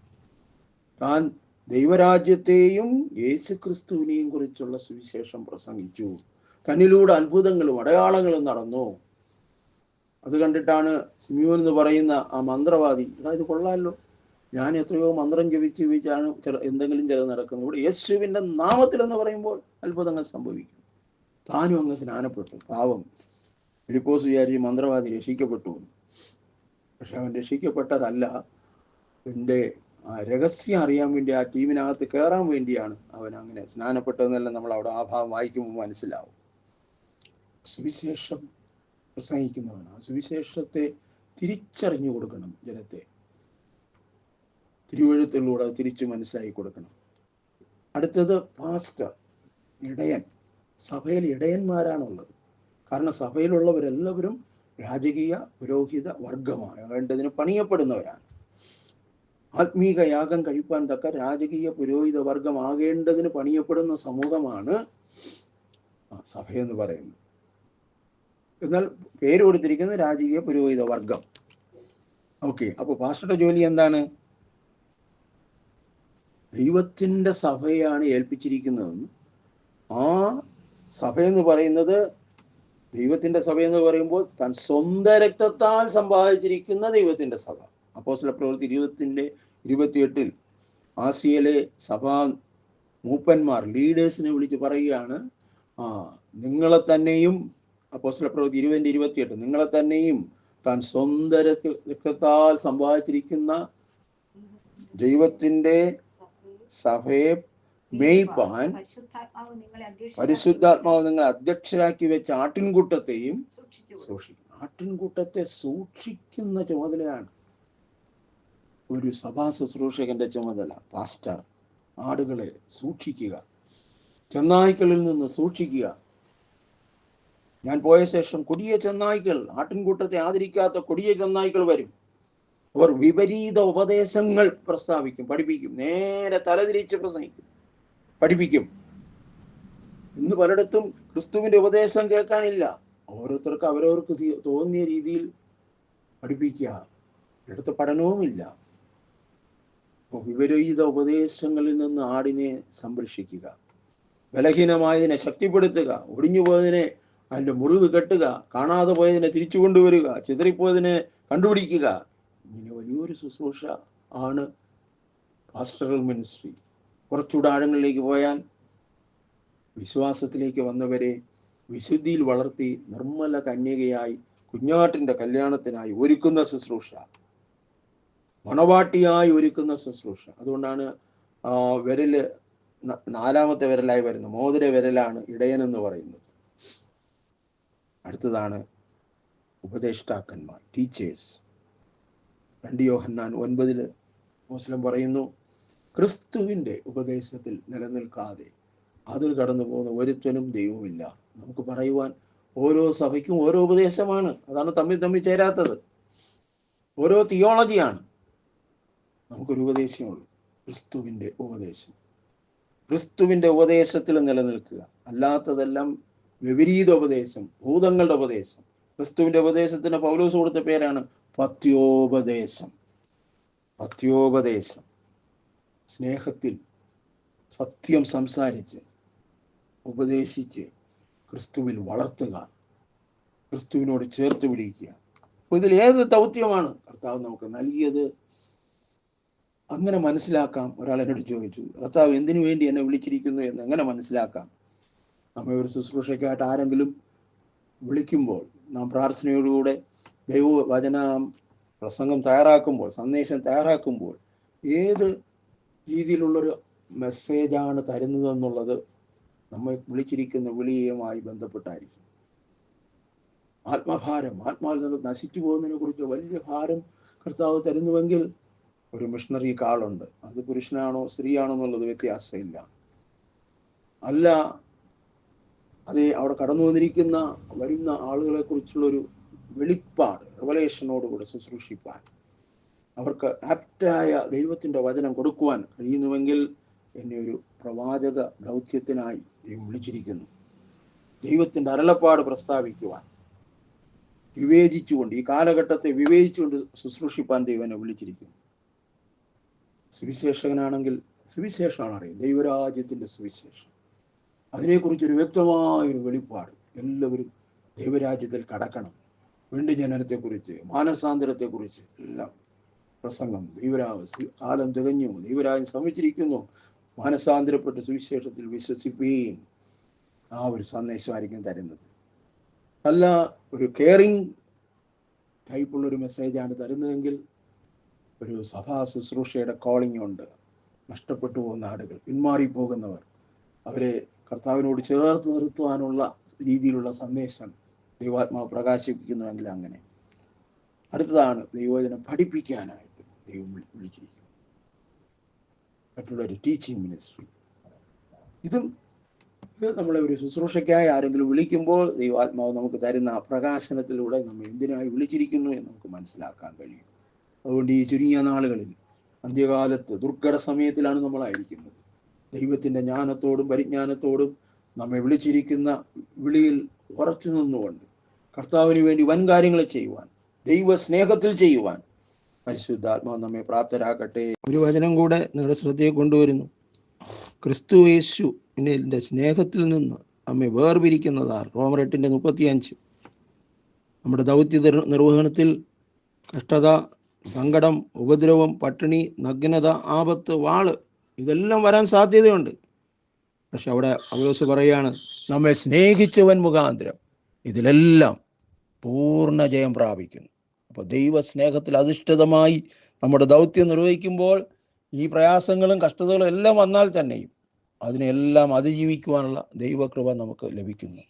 താൻ ദൈവരാജ്യത്തെയും യേശുക്രിസ്തുവിനെയും കുറിച്ചുള്ള സുവിശേഷം പ്രസംഗിച്ചു. തന്നിലൂടെ അത്ഭുതങ്ങളും അടയാളങ്ങളും നടന്നു. അത് കണ്ടിട്ടാണ് സിമിയോൻ എന്ന് പറയുന്ന ആ മന്ത്രവാദി, അതായത് കൊള്ളാമല്ലോ, ഞാൻ എത്രയോ മന്ത്രം ജപിച്ചാണ് എന്തെങ്കിലും ചിലത് നടക്കുന്നത്, ഇവിടെ യേശുവിൻ്റെ നാമത്തിൽ എന്ന് പറയുമ്പോൾ അത്ഭുതങ്ങൾ സംഭവിക്കും. താനും അങ്ങ് സ്നാനപ്പെട്ടു. പാവം ഫിലിപ്പോസ് വിചാരിച്ച് മന്ത്രവാദി രക്ഷിക്കപ്പെട്ടു. പക്ഷെ അവൻ രക്ഷിക്കപ്പെട്ടതല്ല. എൻ്റെ രഹസ്യം അറിയാൻ വേണ്ടി ആ ടീമിനകത്ത് കയറാൻ വേണ്ടിയാണ് അവൻ അങ്ങനെ സ്നാനപ്പെട്ടതെന്നെല്ലാം നമ്മൾ അവിടെ ആ ഭാഗം വായിക്കുമ്പോൾ മനസ്സിലാവും. സുവിശേഷം പ്രസംഗിക്കുന്നവൻ ആ സുവിശേഷത്തെ തിരിച്ചറിഞ്ഞു കൊടുക്കണം. ജനത്തെ തിരുവഴുത്തിലൂടെ തിരിച്ചു മനസ്സിലാക്കി കൊടുക്കണം. അടുത്തത് പാസ്റ്റർ, ഇടയൻ. സഭയിൽ ഇടയന്മാരാണുള്ളത്. കാരണം സഭയിലുള്ളവരെല്ലാവരും രാജകീയ പുരോഹിത വർഗമാണ്, വേണ്ടതിന് പണിയപ്പെടുന്നവരാണ്. ആത്മീക യാഗം കഴിപ്പാൻ തക്ക രാജകീയ പുരോഹിത വർഗമാകേണ്ടതിന് പണിയപ്പെടുന്ന സമൂഹമാണ് സഭയെന്ന് പറയുന്നത്. എന്നാൽ പേര് കൊടുത്തിരിക്കുന്നത് രാജകീയ പുരോഹിത വർഗം. ഓക്കെ, അപ്പോൾ പാസ്റ്ററുടെ ജോലി എന്താണ്? ദൈവത്തിൻ്റെ സഭയാണ് ഏൽപ്പിച്ചിരിക്കുന്നതെന്ന്. ആ സഭയെന്ന് പറയുന്നത്, ദൈവത്തിൻ്റെ സഭയെന്ന് പറയുമ്പോൾ താൻ സ്വന്തം രക്തത്താൽ സമ്പാദിച്ചിരിക്കുന്ന ദൈവത്തിൻ്റെ സഭ. അപ്പോസ്തലപ്രവൃത്തി 20:28 ആസിയയിലെ സഭാ മൂപ്പന്മാർ ലീഡേഴ്സിനെ വിളിച്ച് പറയുകയാണ്, നിങ്ങളെ തന്നെയും, അപ്പോസ്തലപ്രവൃത്തി 20:28, നിങ്ങളെ തന്നെയും താൻ സ്വന്തം രക്തത്താൽ സമ്പാദിച്ചിരിക്കുന്ന ദൈവത്തിൻ്റെ സഭയെ മേയ്പാൻ പരിശുദ്ധാത്മാവ് നിങ്ങളെ അധ്യക്ഷരാക്കി വെച്ച ആട്ടിൻകൂട്ടത്തെയും സൂക്ഷിക്കും. ആട്ടിൻകൂട്ടത്തെ സൂക്ഷിക്കുന്ന ചുമതലയാണ് ഒരു സഭാ ശുശ്രൂഷകന്റെ ചുമതല. പാസ്റ്റർ ആടുകളെ സൂക്ഷിക്കുക, ചെന്നായ്ക്കളിൽ നിന്ന് സൂക്ഷിക്കുക. ഞാൻ പോയ ശേഷം കൊടിയ ചെന്നായ്ക്കൾ, ആട്ടിൻകൂട്ടത്തെ ആദരിക്കാത്ത കൊടിയ ചെന്നായ്ക്കൾ വരും. അവർ വിപരീത ഉപദേശങ്ങൾ പ്രസ്താവിക്കും, പഠിപ്പിക്കും, നേരെ തലതിരിച്ച് പ്രസംഗിക്കും, പഠിപ്പിക്കും. ഇന്ന് പലയിടത്തും ക്രിസ്തുവിന്റെ ഉപദേശം കേൾക്കാനില്ല. ഓരോരുത്തർക്ക് അവരവർക്ക് തോന്നിയ രീതിയിൽ പഠിപ്പിക്കുക, എടുത്ത പഠനവുമില്ല. വിപരീത ഉപദേശങ്ങളിൽ നിന്ന് ആടിനെ സംരക്ഷിക്കുക, ബലഹീനമായതിനെ ശക്തിപ്പെടുത്തുക, ഒടിഞ്ഞുപോയതിനെ അതിൻ്റെ മുറിവ് കെട്ടുക, കാണാതെ പോയതിനെ തിരിച്ചു കൊണ്ടുവരിക, ചിതറിപ്പോയതിനെ കണ്ടുപിടിക്കുക. ഇങ്ങനെ വലിയൊരു ശുശ്രൂഷ ആണ് പാസ്റ്ററൽ മിനിസ്ട്രി. കുറച്ചുകൂടെ ആഴങ്ങളിലേക്ക് പോയാൽ വിശ്വാസത്തിലേക്ക് വന്നവരെ വിശുദ്ധിയിൽ വളർത്തി നിർമ്മല കന്യകയായി കുഞ്ഞാട്ടിൻ്റെ കല്യാണത്തിനായി ഒരുക്കുന്ന ശുശ്രൂഷ, മണവാട്ടിയായി ഒരുക്കുന്ന ശുശ്രൂഷ. അതുകൊണ്ടാണ് വിരല് നാലാമത്തെ വിരലായി വരുന്ന മോതിര വിരലാണ് ഇടയനെന്ന് പറയുന്നത്. അടുത്തതാണ് ഉപദേഷ്ടാക്കന്മാർ, ടീച്ചേഴ്സ്. 2 യോഹന്നാൻ 9 മുസ്ലിം പറയുന്നു, ക്രിസ്തുവിൻ്റെ ഉപദേശത്തിൽ നിലനിൽക്കാതെ അതിൽ കടന്നു പോകുന്ന ഒരുത്തനും ദൈവമില്ല. നമുക്ക് പറയുവാൻ ഓരോ സഭയ്ക്കും ഓരോ ഉപദേശമാണ്. അതാണ് തമ്മിൽ ചേരാത്തത്. ഓരോ തിയോളജിയാണ്. നമുക്കൊരു ഉപദേശമുള്ളൂ, ക്രിസ്തുവിൻ്റെ ഉപദേശം. ക്രിസ്തുവിൻ്റെ ഉപദേശത്തിൽ നിലനിൽക്കുക. അല്ലാത്തതെല്ലാം വിപരീത ഉപദേശം, ഭൂതങ്ങളുടെ ഉപദേശം. ക്രിസ്തുവിൻ്റെ ഉപദേശത്തിന് പൗലോസ് കൊടുത്ത പേരാണ് പത്യോപദേശം. പത്യോപദേശം, സ്നേഹത്തിൽ സത്യം സംസാരിച്ച് ഉപദേശിച്ച് ക്രിസ്തുവിൽ വളർത്തുക, ക്രിസ്തുവിനോട് ചേർത്ത് പിടിക്കുക. അപ്പോൾ ഇതിൽ ഏത് ദൗത്യമാണ് കർത്താവ് നമുക്ക് നൽകിയത്? അങ്ങനെ മനസ്സിലാക്കാം. ഒരാൾ എന്നോട് ചോദിച്ചു, കർത്താവ് എന്തിനു വേണ്ടി എന്നെ വിളിച്ചിരിക്കുന്നു എന്ന് എങ്ങനെ മനസ്സിലാക്കാം? നമ്മെ ഒരു ശുശ്രൂഷയ്ക്കായിട്ട് ആരെങ്കിലും വിളിക്കുമ്പോൾ, നാം പ്രാർത്ഥനയോടുകൂടെ ദൈവവചന പ്രസംഗം തയ്യാറാക്കുമ്പോൾ, സന്ദേശം തയ്യാറാക്കുമ്പോൾ ഏത് രീതിയിലുള്ളൊരു മെസ്സേജാണ് തരുന്നതെന്നുള്ളത് നമ്മെ വിളിച്ചിരിക്കുന്ന വിളിയുമായി ബന്ധപ്പെട്ടായിരിക്കും. ആത്മഭാരം, ആത്മാവിൽ നശിച്ചു പോകുന്നതിനെ കുറിച്ച് വലിയ ഭാരം കർത്താവ് തരുന്നുവെങ്കിൽ ഒരു മിഷണറി കാളുണ്ട്. അത് പുരുഷനാണോ സ്ത്രീയാണോ എന്നുള്ളത് വ്യത്യാസമില്ല. അല്ല, അത് അവിടെ കടന്നു വന്നിരിക്കുന്ന വരുന്ന ആളുകളെ കുറിച്ചുള്ളൊരു വെളിപ്പാട്, റെവലേഷനോടുകൂടെ ശുശ്രൂഷിപ്പാൻ, അവർക്ക് ആപ്റ്റായ ദൈവത്തിൻ്റെ വചനം കൊടുക്കുവാൻ കഴിയുന്നുവെങ്കിൽ എന്നെ ഒരു പ്രവാചക ദൗത്യത്തിനായി ദൈവം വിളിച്ചിരിക്കുന്നു. ദൈവത്തിൻ്റെ അരുളപ്പാട് പ്രസ്താവിക്കുവാൻ, വിവേചിച്ചുകൊണ്ട്, ഈ കാലഘട്ടത്തെ വിവേചിച്ചുകൊണ്ട് ശുശ്രൂഷിപ്പാൻ ദൈവം എന്നെ വിളിച്ചിരിക്കുന്നു. സുവിശേഷകനാണെങ്കിൽ സുവിശേഷമാണ് അറിയും, ദൈവരാജ്യത്തിൻ്റെ സുവിശേഷം. അതിനെക്കുറിച്ചൊരു വ്യക്തമായൊരു വെളിപ്പാട്. എല്ലാവരും ദൈവരാജ്യത്തിൽ കടക്കണം. വീണ്ടും ജനനത്തെക്കുറിച്ച്, മാനസാന്തരത്തെക്കുറിച്ച് എല്ലാം പ്രസംഗം. കാലം തികഞ്ഞു, ദൈവരാജ്യം സമീപിച്ചിരിക്കുന്നു, മാനസാന്തരപ്പെട്ട് സുവിശേഷത്തിൽ വിശ്വസിപ്പീൻ. ആ ഒരു സന്ദേശമായിരിക്കും തരുന്നത്. അല്ല, ഒരു കെയറിങ് ടൈപ്പുള്ളൊരു മെസ്സേജാണ് തരുന്നതെങ്കിൽ ഒരു സഭാ ശുശ്രൂഷയുടെ കോളിംഗ് ഉണ്ട്. നഷ്ടപ്പെട്ടു പോകുന്ന ആളുകൾ, പിന്മാറിപ്പോകുന്നവർ, അവരെ കർത്താവിനോട് ചേർത്ത് നിർത്തുവാനുള്ള രീതിയിലുള്ള സന്ദേശം ദൈവാത്മാവ് പ്രകാശിപ്പിക്കുന്നുവെങ്കിൽ അങ്ങനെ. അടുത്തതാണ് ദൈവവചനം പഠിപ്പിക്കാനായിട്ട് ദൈവം വിളിച്ചിരിക്കുന്നു, മറ്റുള്ളൊരു ടീച്ചിങ് മിനിസ്ട്രി. ഇത് നമ്മളെ ഒരു ശുശ്രൂഷയ്ക്കായി ആരെങ്കിലും വിളിക്കുമ്പോൾ ദൈവാത്മാവ് നമുക്ക് തരുന്ന പ്രകാശനത്തിലൂടെ നമ്മൾ എന്തിനായി വിളിച്ചിരിക്കുന്നു എന്ന് നമുക്ക് മനസ്സിലാക്കാൻ കഴിയും. അതുകൊണ്ട് ഈ ചുരുങ്ങിയ നാളുകളിൽ, അന്ത്യകാലത്ത്, ദുർഘട സമയത്തിലാണ് നമ്മളായിരിക്കുന്നത്. ദൈവത്തിൻ്റെ ജ്ഞാനത്തോടും പരിജ്ഞാനത്തോടും നമ്മെ വിളിച്ചിരിക്കുന്ന വിളിയിൽ ഉറച്ചു നിന്നുകൊണ്ട് കർത്താവിന് വേണ്ടി വൻ കാര്യങ്ങൾ ചെയ്യുവാൻ, ദൈവ സ്നേഹത്തിൽ ചെയ്യുവാൻ പരിശുദ്ധാത്മാവ് നമ്മെ പ്രാപ്തരാക്കട്ടെ. ഒരു വചനം കൂടെ നിങ്ങളുടെ ശ്രദ്ധയെ കൊണ്ടുവരുന്നു. ക്രിസ്തു യേശുവിൻ്റെ സ്നേഹത്തിൽ നിന്ന് നമ്മെ വേർപിരിക്കുന്നതാർ. റോമർ 8:35. നമ്മുടെ ദൗത്യ നിർവഹണത്തിൽ കഷ്ടത, സങ്കടം, ഉപദ്രവം, പട്ടിണി, നഗ്നത, ആപത്ത്, വാള് ഇതെല്ലാം വരാൻ സാധ്യതയുണ്ട്. പക്ഷെ അവിടെ പൗലോസ് പറയാണ്, നമ്മെ സ്നേഹിച്ചവൻ മുഖാന്തരം ഇതിലെല്ലാം പൂർണ്ണ ജയം പ്രാപിക്കുന്നു. അപ്പോൾ ദൈവ സ്നേഹത്തിൽ അധിഷ്ഠിതമായി നമ്മുടെ ദൗത്യം നിർവഹിക്കുമ്പോൾ ഈ പ്രയാസങ്ങളും കഷ്ടതകളും എല്ലാം വന്നാൽ തന്നെയും അതിനെല്ലാം അതിജീവിക്കുവാനുള്ള ദൈവകൃപ നമുക്ക് ലഭിക്കുന്നു.